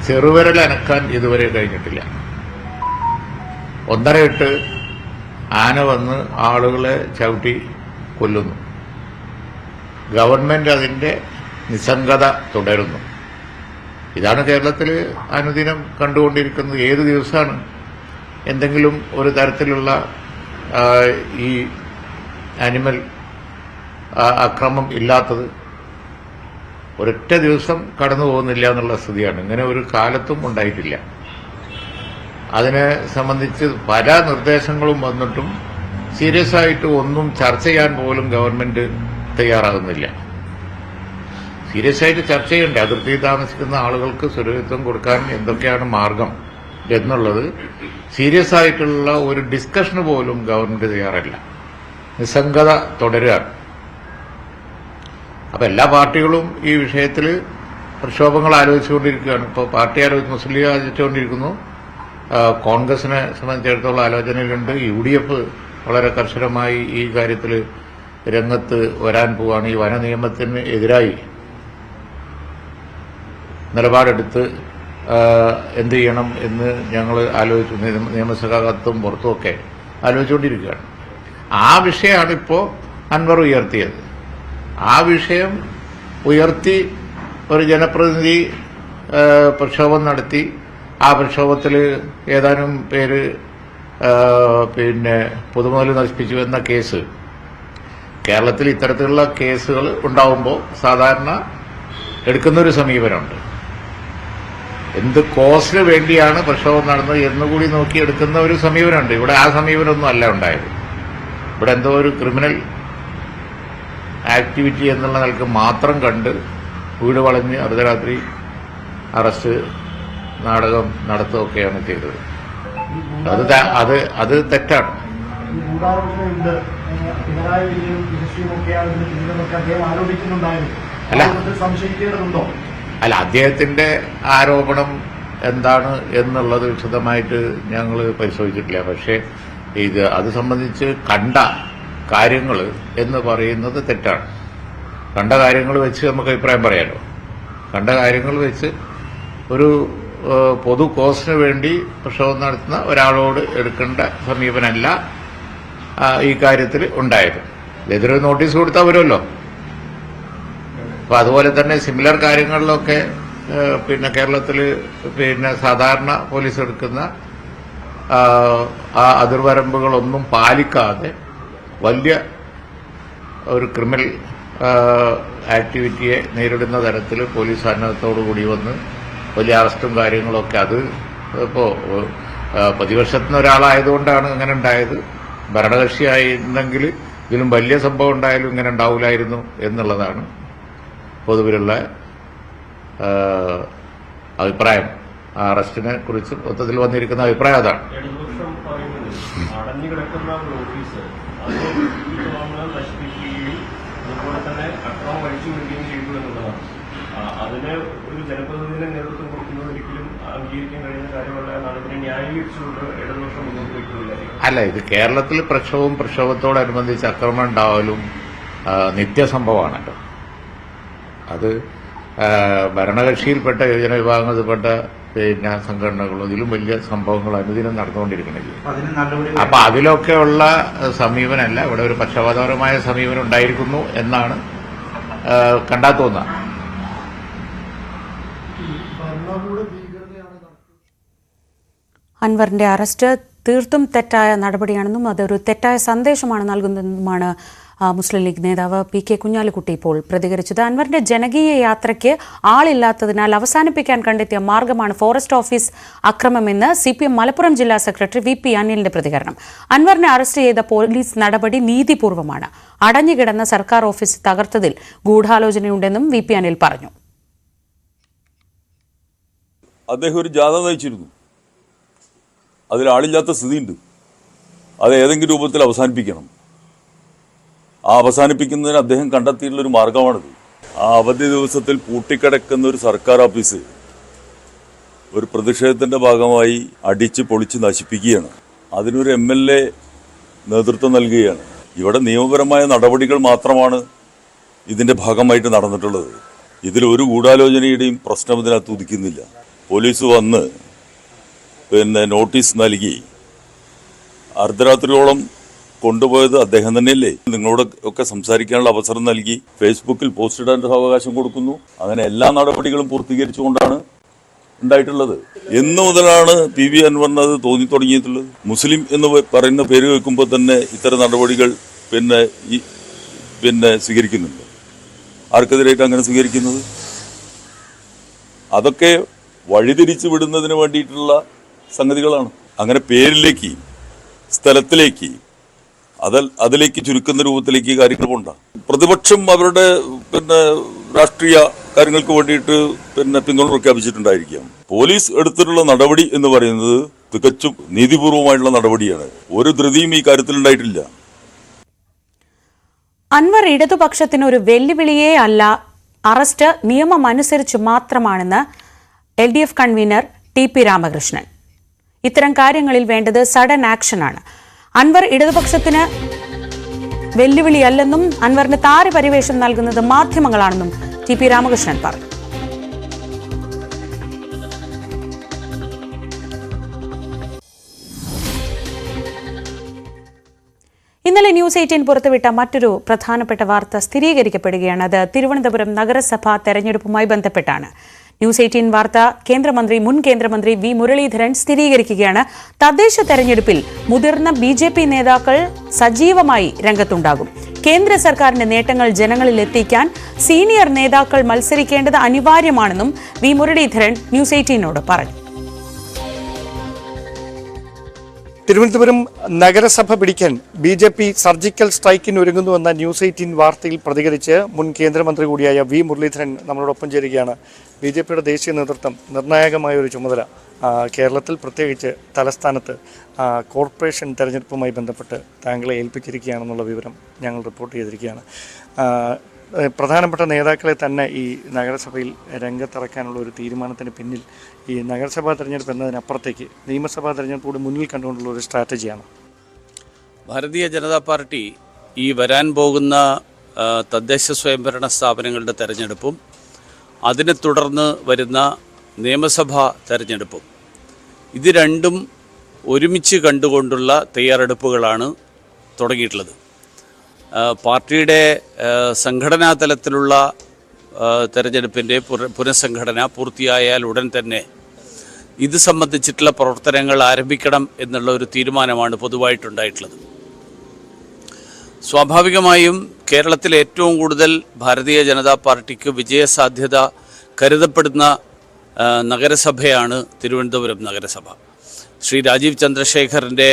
ചെറുവിരൽ അനക്കാൻ ഇതുവരെ കഴിഞ്ഞിട്ടില്ല. 1.8 ആന വന്ന് ആളുകളെ ചവിട്ടി കൊല്ലുന്നു. ഗവൺമെൻറ് അതിൻ്റെ നിസ്സംഗത തുടരുന്നു. ഇതാണ് കേരളത്തിൽ അനുദിനം കണ്ടുകൊണ്ടിരിക്കുന്നത്. ഏത് ദിവസമാണ് എന്തെങ്കിലും ഒരു തരത്തിലുള്ള ഈ അനിമൽ അക്രമം ഇല്ലാത്തത്? ഒരൊറ്റ ദിവസം കടന്നു പോകുന്നില്ല എന്നുള്ള സ്ഥിതിയാണ്. ഇങ്ങനെ ഒരു കാലത്തും ഉണ്ടായിട്ടില്ല. അതിനെ സംബന്ധിച്ച് പല നിർദ്ദേശങ്ങളും വന്നിട്ടും സീരിയസ് ആയിട്ട് ഒന്നും ചർച്ച ചെയ്യാൻ പോലും ഗവൺമെന്റ് തയ്യാറാകുന്നില്ല. സീരിയസ് ആയിട്ട് ചർച്ച ചെയ്യണ്ടേ? അതിർത്തിയിൽ താമസിക്കുന്ന ആളുകൾക്ക് സുരക്ഷിതത്വം കൊടുക്കാൻ എന്തൊക്കെയാണ് മാർഗം എന്നുള്ളത് സീരിയസ് ആയിട്ടുള്ള ഒരു ഡിസ്കഷന് പോലും ഗവൺമെന്റ് തയ്യാറല്ല. നിസ്സംഗത തുടരുകയാണ്. അപ്പം എല്ലാ പാർട്ടികളും ഈ വിഷയത്തിൽ പ്രക്ഷോഭങ്ങൾ ആലോചിച്ചുകൊണ്ടിരിക്കുകയാണ്. ഇപ്പോൾ പാർട്ടി മുസ്ലിം ലീഗ് ആലോചിച്ചുകൊണ്ടിരിക്കുന്നു. കോൺഗ്രസിനെ സംബന്ധിച്ചിടത്തോളം ആലോചനയിലുണ്ട്. UDF വളരെ കർശനമായി ഈ കാര്യത്തിൽ രംഗത്ത് വരാൻ പോവുകയാണ്. ഈ വന നിയമത്തിന് എതിരായി നിലപാടെടുത്ത് എന്ത് ചെയ്യണം എന്ന് ഞങ്ങൾ ആലോചിച്ചു. നിയമസഭകത്തും പുറത്തുമൊക്കെ ആലോചിച്ചുകൊണ്ടിരിക്കുകയാണ്. ആ വിഷയമാണ് ഇപ്പോൾ അൻവർ ഉയർത്തിയത്. ആ വിഷയം ഉയർത്തി ഒരു ജനപ്രതിനിധി പ്രക്ഷോഭം നടത്തി. ആ പ്രക്ഷോഭത്തിൽ ഏതാനും പേര് പൊതുമുതൽ നശിപ്പിച്ചു എന്ന കേസ്, കേരളത്തിൽ ഇത്തരത്തിലുള്ള കേസുകൾ ഉണ്ടാവുമ്പോൾ സാധാരണ എടുക്കുന്നൊരു സമീപനമുണ്ട്. എന്ത് കോസിന് വേണ്ടിയാണ് പ്രക്ഷോഭം നടന്നത് എന്നുകൂടി നോക്കി എടുക്കുന്ന ഒരു സമീപനമുണ്ട്. ഇവിടെ ആ സമീപനമൊന്നും അല്ല ഉണ്ടായത്. ഇവിടെ എന്തോ ഒരു ക്രിമിനൽ ആക്ടിവിറ്റി എന്നുള്ള നിലക്ക് മാത്രം കണ്ട് വീട് വളഞ്ഞ് അർദ്ധരാത്രി അറസ്റ്റ് നാടകം നടത്തുകയൊക്കെയാണ് ചെയ്തത്. അത് തെറ്റാണ്. അല്ല, അദ്ദേഹത്തിന്റെ ആരോപണം എന്താണ് എന്നുള്ളത് വിശദമായിട്ട് ഞങ്ങൾ പരിശോധിച്ചിട്ടില്ല. പക്ഷേ അത് സംബന്ധിച്ച് കണ്ട കാര്യങ്ങൾ എന്ന് പറയുന്നത് തെറ്റാണ്. കണ്ട കാര്യങ്ങൾ വെച്ച് നമുക്ക് അഭിപ്രായം പറയാലോ. കണ്ട കാര്യങ്ങൾ വെച്ച് ഒരു പൊതു കോസിന് വേണ്ടി പ്രക്ഷോഭം നടത്തുന്ന ഒരാളോട് എടുക്കേണ്ട സമീപനമല്ല ഈ കാര്യത്തിൽ ഉണ്ടായത്. എതിരെ നോട്ടീസ് കൊടുത്താൽ വരുമല്ലോ. അപ്പൊ അതുപോലെ തന്നെ സിമിലർ കാര്യങ്ങളിലൊക്കെ കേരളത്തിൽ സാധാരണ പോലീസ് എടുക്കുന്ന ആ അതിർവരമ്പുകളൊന്നും പാലിക്കാതെ വലിയ ഒരു ക്രിമിനൽ ആക്ടിവിറ്റിയെ നേരിടുന്ന തരത്തിൽ പോലീസ് സന്നദ്ധത്തോടുകൂടി വന്ന് വലിയ അറസ്റ്റും കാര്യങ്ങളൊക്കെ, അത് ഇപ്പോൾ പ്രതിപക്ഷത്തിന് ഒരാളായതുകൊണ്ടാണ് അങ്ങനെ ഉണ്ടായത്. ഭരണകക്ഷിയായിരുന്നെങ്കിൽ ഇതിലും വലിയ സംഭവം ഉണ്ടായാലും ഇങ്ങനെ ഉണ്ടാവില്ലായിരുന്നു എന്നുള്ളതാണ് പൊതുവിലുള്ള അഭിപ്രായം. ആ അറസ്റ്റിനെ കുറിച്ച് മൊത്തത്തിൽ വന്നിരിക്കുന്ന അഭിപ്രായം അതാണ്. അതിന് ഒരു ജനപ്രതിനിധിയുടെ നേതൃത്വം കൊടുക്കുന്നത് ഒരിക്കലും അംഗീകരിക്കാൻ കഴിയുന്ന കാര്യമല്ല എന്നാണ് ഇതിനെ ന്യായീകരിച്ചുകൊണ്ട് ഇടതുപക്ഷം മുന്നോട്ട് വയ്ക്കുന്നത്. അല്ല, ഇത് കേരളത്തിൽ പ്രക്ഷോഭത്തോടനുബന്ധിച്ച് ആക്രമണം ഉണ്ടാവലും നിത്യസംഭവമാണല്ലോ. അത് ഭരണകക്ഷിയിൽപ്പെട്ട യുവജന വിഭാഗങ്ങളിൽപ്പെട്ട സംഘടനകളും ഇതിലും വലിയ സംഭവങ്ങൾ അനുദിനം നടന്നുകൊണ്ടിരിക്കണില്ലേ. അപ്പൊ അതിലൊക്കെയുള്ള സമീപനമല്ല, ഇവിടെ ഒരു പക്ഷപാതപരമായ സമീപനം ഉണ്ടായിരിക്കുന്നു എന്നാണ് കണ്ടാൽ തോന്നുക. അൻവറിന്റെ അറസ്റ്റ് തീർത്തും തെറ്റായ നടപടിയാണെന്നും അതൊരു തെറ്റായ സന്ദേശമാണ് നൽകുന്നതെന്നുമാണ് മുസ്ലിം ലീഗ് നേതാവ് PK കുഞ്ഞാലിക്കുട്ടി ഇപ്പോൾ പ്രതികരിച്ചത്. അൻവറിന്റെ ജനകീയ യാത്രയ്ക്ക് ആളില്ലാത്തതിനാൽ അവസാനിപ്പിക്കാൻ കണ്ടെത്തിയ മാർഗമാണ് ഫോറസ്റ്റ് ഓഫീസ് അക്രമമെന്ന് CPM മലപ്പുറം ജില്ലാ സെക്രട്ടറി VP അനിലിന്റെ പ്രതികരണം. അൻവറിനെ അറസ്റ്റ് ചെയ്ത പോലീസ് നടപടി നീതിപൂർവമാണ്. അടഞ്ഞുകിടന്ന സർക്കാർ ഓഫീസ് തകർത്തതിൽ ഗൂഢാലോചനയുണ്ടെന്നും VP അനിൽ പറഞ്ഞു. അദ്ദേഹം ഒരു ജാഥ നയിച്ചിരുന്നു. അതിൽ ആളില്ലാത്ത സ്ഥിതിയുണ്ട്. അത് ഏതെങ്കിലും രൂപത്തിൽ അവസാനിപ്പിക്കണം. ആ അവസാനിപ്പിക്കുന്നതിന് അദ്ദേഹം കണ്ടെത്തിയിട്ടുള്ളൊരു മാർഗമാണിത്. ആ അവധി ദിവസത്തിൽ പൂട്ടിക്കിടക്കുന്ന ഒരു സർക്കാർ ഓഫീസ് ഒരു പ്രതിഷേധത്തിൻ്റെ ഭാഗമായി അടിച്ച് പൊളിച്ച് നശിപ്പിക്കുകയാണ്. അതിനൊരു MLA നേതൃത്വം നൽകുകയാണ്. ഇവിടെ നിയമപരമായ നടപടികൾ മാത്രമാണ് ഇതിൻ്റെ ഭാഗമായിട്ട് നടന്നിട്ടുള്ളത്. ഇതിലൊരു ഗൂഢാലോചനയുടെയും പ്രശ്നം ഇതിനകത്ത് ഉദിക്കുന്നില്ല. പോലീസ് വന്ന് നോട്ടീസ് നൽകി അർദ്ധരാത്രിയോളം കൊണ്ടുപോയത് അദ്ദേഹം തന്നെയല്ലേ? നിങ്ങളോട് ഒക്കെ സംസാരിക്കാനുള്ള അവസരം നൽകി, ഫേസ്ബുക്കിൽ പോസ്റ്റ് ഇടാൻ അവകാശം കൊടുക്കുന്നു. അങ്ങനെ എല്ലാ നടപടികളും പൂർത്തീകരിച്ചുകൊണ്ടാണ് ഉണ്ടായിട്ടുള്ളത്. എന്ന് മുതലാണ് PV അൻവറിന് അത് തോന്നി തുടങ്ങിയിട്ടുള്ളത്? മുസ്ലിം എന്ന് പറയുന്ന പേര് കേൾക്കുമ്പോൾ തന്നെ ഇത്തരം നടപടികൾ പിന്നെ സ്വീകരിക്കുന്നുണ്ട്. ആർക്കെതിരായിട്ട് അങ്ങനെ സ്വീകരിക്കുന്നത്? അതൊക്കെ വഴിതിരിച്ചു വിടുന്നതിന് വേണ്ടിയിട്ടുള്ള സംഗതികളാണ്. അങ്ങനെ പേരിലേക്ക്, സ്ഥലത്തിലേക്ക്, അതിലേക്ക് ചുരുക്കുന്ന രൂപത്തിലേക്ക് കാര്യങ്ങൾ കൊണ്ടാണ്. പ്രതിപക്ഷം അവരുടെ രാഷ്ട്രീയ കാര്യങ്ങൾക്ക് വേണ്ടിയിട്ട് പിന്തുണ പ്രഖ്യാപിച്ചിട്ടുണ്ടായിരിക്കാം. പോലീസ് എടുത്തിട്ടുള്ള നടപടി എന്ന് പറയുന്നത് തികച്ചും നീതിപൂർവമായിട്ടുള്ള നടപടിയാണ്. ഒരു ധൃതിയും ഈ കാര്യത്തിൽ ഉണ്ടായിട്ടില്ല. അൻവർ ഇടതുപക്ഷത്തിന് ഒരു വെല്ലുവിളിയേ അല്ല, അറസ്റ്റ് നിയമം അനുസരിച്ച് മാത്രമാണെന്ന് LDF കൺവീനർ TP രാമകൃഷ്ണൻ. ഇത്തരം കാര്യങ്ങളിൽ വേണ്ടത് സഡൻ ആക്ഷനാണ്. അൻവർ ഇടതുപക്ഷത്തിന് വെല്ലുവിളിയല്ലെന്നും അൻവറിന് താരപരിവേഷം നൽകുന്നത് മാധ്യമങ്ങളാണെന്നും TP രാമകൃഷ്ണൻ പറഞ്ഞു. ഇന്നലെ ന്യൂസ് 18 പുറത്തുവിട്ട മറ്റൊരു പ്രധാനപ്പെട്ട വാർത്ത സ്ഥിരീകരിക്കപ്പെടുകയാണ്. അത് തിരുവനന്തപുരം നഗരസഭാ തെരഞ്ഞെടുപ്പുമായി ബന്ധപ്പെട്ടാണ്. ന്യൂസ് 18 വാർത്ത മുൻ കേന്ദ്രമന്ത്രി V മുരളീധരൻ സ്ഥിരീകരിക്കുകയാണ്. തദ്ദേശ തെരഞ്ഞെടുപ്പിൽ മുതിർന്ന BJP നേതാക്കൾ സജീവമായി രംഗത്തുണ്ടാകും. കേന്ദ്ര സർക്കാരിന്റെ നേട്ടങ്ങൾ ജനങ്ങളിൽ എത്തിക്കാൻ സീനിയർ നേതാക്കൾ മത്സരിക്കേണ്ടത് അനിവാര്യമാണെന്നും V മുരളീധരൻ ന്യൂസ് 18നോട് പറഞ്ഞു. തിരുവനന്തപുരം നഗരസഭ പിടിക്കാൻ BJP സർജിക്കൽ സ്ട്രൈക്കിന് ഒരുങ്ങുന്നുവെന്ന ന്യൂസ് 18 വാർത്തയിൽ പ്രതികരിച്ച് മുൻ കേന്ദ്രമന്ത്രി കൂടിയായ V മുരളീധരൻ നമ്മളോടൊപ്പം ചേരുകയാണ്. BJPയുടെ ദേശീയ നേതൃത്വം നിർണായകമായ ഒരു ചുമതല കേരളത്തിൽ, പ്രത്യേകിച്ച് തലസ്ഥാനത്ത് കോർപ്പറേഷൻ തെരഞ്ഞെടുപ്പുമായി ബന്ധപ്പെട്ട് താങ്കളെ ഏൽപ്പിച്ചിരിക്കുകയാണെന്നുള്ള വിവരം ഞങ്ങൾ റിപ്പോർട്ട് ചെയ്തിരിക്കുകയാണ്. പ്രധാനപ്പെട്ട നേതാക്കളെ തന്നെ ഈ നഗരസഭയിൽ രംഗത്തിറക്കാനുള്ള ഒരു തീരുമാനത്തിന് പിന്നിൽ ഈ നഗരസഭാ തെരഞ്ഞെടുപ്പ് എന്നതിനപ്പുറത്തേക്ക് നിയമസഭാ തെരഞ്ഞെടുപ്പ് കൂടി മുന്നിൽ കണ്ടുകൊണ്ടുള്ള ഒരു സ്ട്രാറ്റജിയാണ്. ഭാരതീയ ജനതാ പാർട്ടി ഈ വരാൻ പോകുന്ന തദ്ദേശ സ്വയംഭരണ സ്ഥാപനങ്ങളുടെ തെരഞ്ഞെടുപ്പും അതിനെ തുടർന്ന് വരുന്ന നിയമസഭാ തെരഞ്ഞെടുപ്പും ഇത് രണ്ടും ഒരുമിച്ച് കണ്ടുകൊണ്ടുള്ള തയ്യാറെടുപ്പുകളാണ് തുടങ്ങിയിട്ടുള്ളത്. പാർട്ടിയുടെ സംഘടനാ തലത്തിലുള്ള തെരഞ്ഞെടുപ്പിൻ്റെ പുനഃസംഘടന പൂർത്തിയായാൽ ഉടൻ തന്നെ ഇത് സംബന്ധിച്ചിട്ടുള്ള പ്രവർത്തനങ്ങൾ ആരംഭിക്കണം എന്നുള്ള ഒരു തീരുമാനമാണ് പൊതുവായിട്ടുണ്ടായിട്ടുള്ളത്. സ്വാഭാവികമായും കേരളത്തിൽ ഏറ്റവും കൂടുതൽ ഭാരതീയ ജനതാ പാർട്ടിക്ക് വിജയസാധ്യത കരുതപ്പെടുന്ന നഗരസഭയാണ് തിരുവനന്തപുരം നഗരസഭ. ശ്രീ രാജീവ് ചന്ദ്രശേഖറിൻ്റെ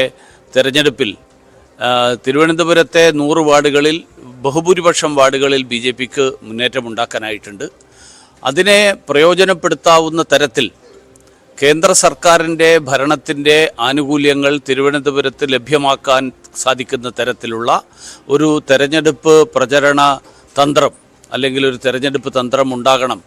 തെരഞ്ഞെടുപ്പിൽ തിരുവനന്തപുരത്തെ 100 വാർഡുകളിൽ ബഹുഭൂരിപക്ഷം വാർഡുകളിൽ BJPക്ക് മുന്നേറ്റമുണ്ടാക്കാനായിട്ടുണ്ട്. അതിനെ പ്രയോജനപ്പെടുത്താവുന്ന തരത്തിൽ കേന്ദ്ര സർക്കാരിൻ്റെ ഭരണത്തിൻ്റെ ആനുകൂല്യങ്ങൾ തിരുവനന്തപുരത്ത് ലഭ്യമാക്കാൻ സാധിക്കുന്ന തരത്തിലുള്ള ഒരു തെരഞ്ഞെടുപ്പ് പ്രചരണ തന്ത്രം അല്ലെങ്കിൽ ഒരു തെരഞ്ഞെടുപ്പ് തന്ത്രം ഉണ്ടാകണം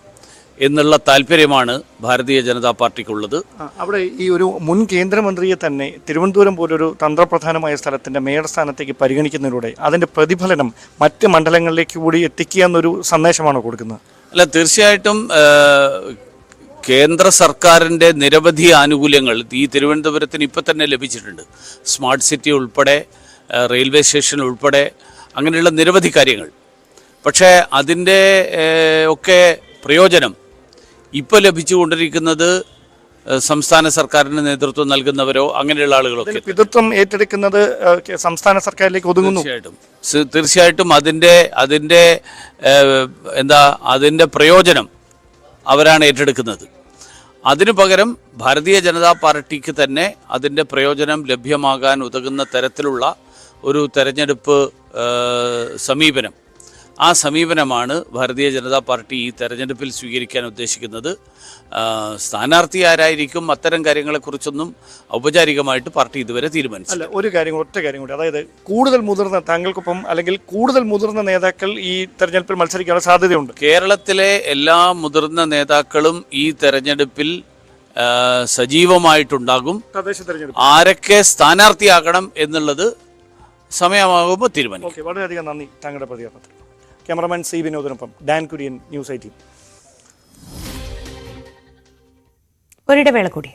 എന്നുള്ള താല്പര്യമാണ് ഭാരതീയ ജനതാ പാർട്ടിക്കുള്ളത്. അവിടെ ഈ ഒരു മുൻ കേന്ദ്രമന്ത്രിയെ തന്നെ തിരുവനന്തപുരം പോലൊരു തന്ത്രപ്രധാനമായ സ്ഥലത്തിൻ്റെ മേയർ സ്ഥാനത്തേക്ക് പരിഗണിക്കുന്നതിലൂടെ അതിൻ്റെ പ്രതിഫലനം മറ്റ് മണ്ഡലങ്ങളിലേക്ക് കൂടി എത്തിക്കുക എന്നൊരു സന്ദേശമാണോ കൊടുക്കുന്നത്? അല്ല, തീർച്ചയായിട്ടും കേന്ദ്ര സർക്കാരിൻ്റെ നിരവധി ആനുകൂല്യങ്ങൾ ഈ തിരുവനന്തപുരത്തിന് ഇപ്പോൾ തന്നെ ലഭിച്ചിട്ടുണ്ട്. സ്മാർട്ട് സിറ്റി ഉൾപ്പെടെ, റെയിൽവേ സ്റ്റേഷൻ ഉൾപ്പെടെ, അങ്ങനെയുള്ള നിരവധി കാര്യങ്ങൾ. പക്ഷേ അതിൻ്റെ ഒക്കെ പ്രയോജനം ഇപ്പോൾ ലഭിച്ചുകൊണ്ടിരിക്കുന്നത് സംസ്ഥാന സർക്കാരിന് നേതൃത്വം നൽകുന്നവരോ അങ്ങനെയുള്ള ആളുകളൊക്കെ. പിതൃത്വം ഏറ്റെടുക്കുന്നത് സംസ്ഥാന സർക്കാരിലേക്ക് ഒതുങ്ങുന്നു. തീർച്ചയായിട്ടും അതിൻ്റെ പ്രയോജനം അവരാണ് ഏറ്റെടുക്കുന്നത്. അതിനു പകരം ഭാരതീയ ജനതാ പാർട്ടിക്ക് തന്നെ അതിൻ്റെ പ്രയോജനം ലഭ്യമാകാൻ ഉതകുന്ന തരത്തിലുള്ള ഒരു തെരഞ്ഞെടുപ്പ് സമീപനം, ആ സമീപനമാണ് ഭാരതീയ ജനതാ പാർട്ടി ഈ തെരഞ്ഞെടുപ്പിൽ സ്വീകരിക്കാൻ ഉദ്ദേശിക്കുന്നത്. സ്ഥാനാർത്ഥി ആരായിരിക്കും, അത്തരം കാര്യങ്ങളെക്കുറിച്ചൊന്നും ഔപചാരികമായിട്ട് പാർട്ടി ഇതുവരെ തീരുമാനിച്ചില്ല. ഒറ്റ കാര്യം കൂടി, അതായത് കൂടുതൽ മുതിർന്ന താങ്കൾക്കൊപ്പം അല്ലെങ്കിൽ കൂടുതൽ മുതിർന്ന നേതാക്കൾ ഈ തെരഞ്ഞെടുപ്പിൽ മത്സരിക്കാനുള്ള സാധ്യതയുണ്ട്. കേരളത്തിലെ എല്ലാ മുതിർന്ന നേതാക്കളും ഈ തെരഞ്ഞെടുപ്പിൽ സജീവമായിട്ടുണ്ടാകും. ആരൊക്കെ സ്ഥാനാർത്ഥിയാകണം എന്നുള്ളത് സമയമാകുമ്പോൾ തീരുമാനിക്കും. വളരെയധികം നന്ദി താങ്കളുടെ പ്രതികരണത്തിൽ. ക്യാമറമാൻ C വിനോദിനൊപ്പം ഡാൻ കുര്യൻ, ന്യൂസ് 18. ഒരിടവേള കൂടി.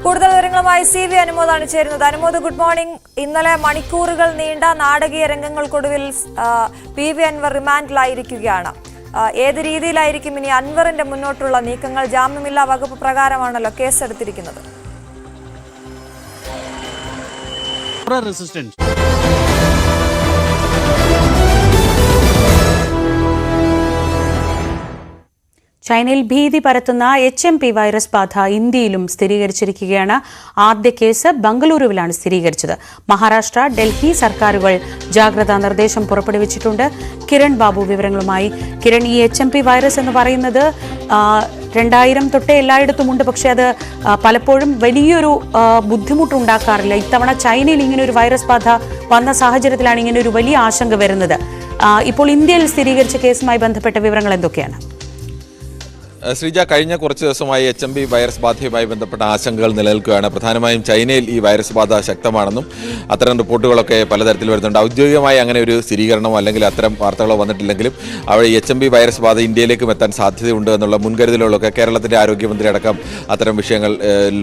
കൂടുതൽ വിവരങ്ങളുമായി CV അനുമോദാണ് ചേരുന്നത്. Anumod, good morning. ഇന്നലെ മണിക്കൂറുകൾ നീണ്ട നാടകീയ രംഗങ്ങൾക്കൊടുവിൽ PV അൻവർ റിമാൻഡിലായിരിക്കുകയാണ്. ഏത് രീതിയിലായിരിക്കും ഇനി അൻവറിന്റെ മുന്നോട്ടുള്ള നീക്കങ്ങൾ? ജാമ്യമില്ലാ വകുപ്പ് പ്രകാരമാണല്ലോ കേസെടുത്തിരിക്കുന്നത്. ചൈനയിൽ ഭീതി പരത്തുന്ന HMP വൈറസ് ബാധ ഇന്ത്യയിലും സ്ഥിരീകരിച്ചിരിക്കുകയാണ്. ആദ്യ കേസ് ബംഗളൂരുവിലാണ് സ്ഥിരീകരിച്ചത്. മഹാരാഷ്ട്ര, ഡൽഹി സർക്കാരുകൾ ജാഗ്രതാ നിർദ്ദേശം പുറപ്പെടുവിച്ചിട്ടുണ്ട്. കിരൺ ബാബു വിവരങ്ങളുമായി. കിരൺ, ഈ HMP വൈറസ് എന്ന് പറയുന്നത് 2000 തൊട്ടേ എല്ലായിടത്തുമുണ്ട്. പക്ഷേ അത് പലപ്പോഴും വലിയൊരു ബുദ്ധിമുട്ടുണ്ടാക്കാറില്ല. ഇത്തവണ ചൈനയിൽ ഇങ്ങനെ ഒരു വൈറസ് ബാധ വന്ന സാഹചര്യത്തിലാണ് ഇങ്ങനെ ഒരു വലിയ ആശങ്ക വരുന്നത്. ഇപ്പോൾ ഇന്ത്യയിൽ സ്ഥിരീകരിച്ച കേസുമായി ബന്ധപ്പെട്ട വിവരങ്ങൾ എന്തൊക്കെയാണ്? ശ്രീജ, കഴിഞ്ഞ കുറച്ച് ദിവസമായി HMP വൈറസ് ബാധയുമായി ബന്ധപ്പെട്ട ആശങ്കകൾ നിലനിൽക്കുകയാണ്. പ്രധാനമായും ചൈനയിൽ ഈ വൈറസ് ബാധ ശക്തമാണെന്നും അത്തരം റിപ്പോർട്ടുകളൊക്കെ പലതരത്തിൽ വരുന്നുണ്ട്. ഔദ്യോഗികമായി അങ്ങനെ ഒരു സ്ഥിരീകരണമോ അല്ലെങ്കിൽ അത്തരം വാർത്തകളോ വന്നിട്ടില്ലെങ്കിലും അവിടെ HMP വൈറസ് ബാധ ഇന്ത്യയിലേക്കും എത്താൻ സാധ്യതയുണ്ട് എന്നുള്ള മുൻകരുതലുകളൊക്കെ കേരളത്തിൻ്റെ ആരോഗ്യമന്ത്രി അടക്കം അത്തരം വിഷയങ്ങൾ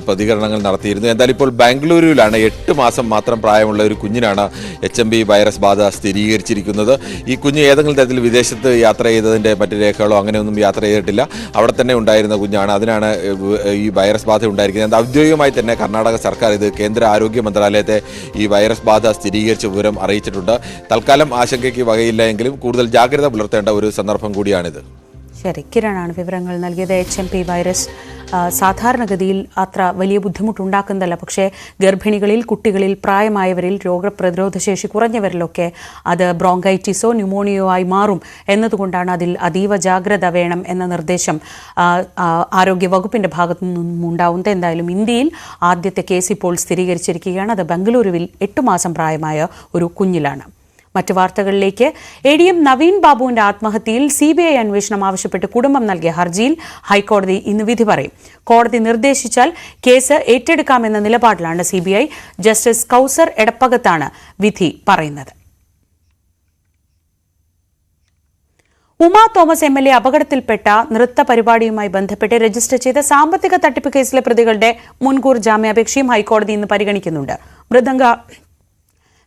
പ്രതികരണങ്ങൾ നടത്തിയിരുന്നു. എന്തായാലും ഇപ്പോൾ ബാംഗ്ലൂരുവിലാണ് 8 മാസം മാത്രം പ്രായമുള്ള ഒരു കുഞ്ഞിനാണ് HMP വൈറസ് ബാധ സ്ഥിരീകരിച്ചിരിക്കുന്നത്. ഈ കുഞ്ഞ് ഏതെങ്കിലും തരത്തിൽ വിദേശത്ത് യാത്ര ചെയ്തതിൻ്റെ മറ്റ് രേഖകളോ അങ്ങനെയൊന്നും യാത്ര ചെയ്തിട്ടില്ല. അവിടെ തന്നെ ഉണ്ടായിരുന്ന കുഞ്ഞാണ്. അതിനാണ് ഈ വൈറസ് ബാധ ഉണ്ടായിരിക്കുന്നത്. ഔദ്യോഗികമായി തന്നെ കർണാടക സർക്കാർ ഇത് കേന്ദ്ര ആരോഗ്യ മന്ത്രാലയത്തെ ഈ വൈറസ് ബാധ സ്ഥിരീകരിച്ച വിവരം അറിയിച്ചിട്ടുണ്ട്. തൽക്കാലം ആശങ്കയ്ക്ക് വകയില്ല എങ്കിലും കൂടുതൽ ജാഗ്രത പുലർത്തേണ്ട ഒരു സന്ദർഭം കൂടിയാണിത്. ശരി, കിരണാണ് വിവരങ്ങൾ നൽകിയത്. HMP വൈറസ് സാധാരണഗതിയിൽ അത്ര വലിയ ബുദ്ധിമുട്ടുണ്ടാക്കുന്നതല്ല. പക്ഷേ ഗർഭിണികളിൽ, കുട്ടികളിൽ, പ്രായമായവരിൽ, രോഗപ്രതിരോധ ശേഷി കുറഞ്ഞവരിലൊക്കെ അത് ബ്രോങ്കൈറ്റിസോ ന്യൂമോണിയോ ആയി മാറും എന്നതുകൊണ്ടാണ് അതിൽ അതീവ ജാഗ്രത വേണം എന്ന നിർദ്ദേശം ആരോഗ്യ വകുപ്പിൻ്റെ ഭാഗത്തു നിന്നും ഉണ്ടാവുന്നത്. എന്തായാലും ഇന്ത്യയിൽ ആദ്യത്തെ കേസ് ഇപ്പോൾ സ്ഥിരീകരിച്ചിരിക്കുകയാണ്. അത് ബംഗളൂരുവിൽ 8 മാസം പ്രായമായ ഒരു കുഞ്ഞിലാണ്. മറ്റു വാർത്തകളിലേക്ക്. ADM നവീൻ ബാബുവിന്റെ ആത്മഹത്യയിൽ CBI അന്വേഷണം ആവശ്യപ്പെട്ട് കുടുംബം നൽകിയ ഹർജിയിൽ ഹൈക്കോടതി ഇന്ന് വിധി പറയും. കോടതി നിർദ്ദേശിച്ചാൽ കേസ് ഏറ്റെടുക്കാമെന്ന നിലപാടിലാണ് CBI. ജസ്റ്റിസ് കൗസർ എടപ്പകത്താണ് വിധി പറയുന്നത്. ഉമാ തോമസ് MLA അപകടത്തിൽപ്പെട്ട നൃത്ത പരിപാടിയുമായി ബന്ധപ്പെട്ട് രജിസ്റ്റർ ചെയ്ത സാമ്പത്തിക തട്ടിപ്പ് കേസിലെ പ്രതികളുടെ മുൻകൂർ ജാമ്യാപേക്ഷയും ഹൈക്കോടതി ഇന്ന് പരിഗണിക്കുന്നുണ്ട്. Mridanga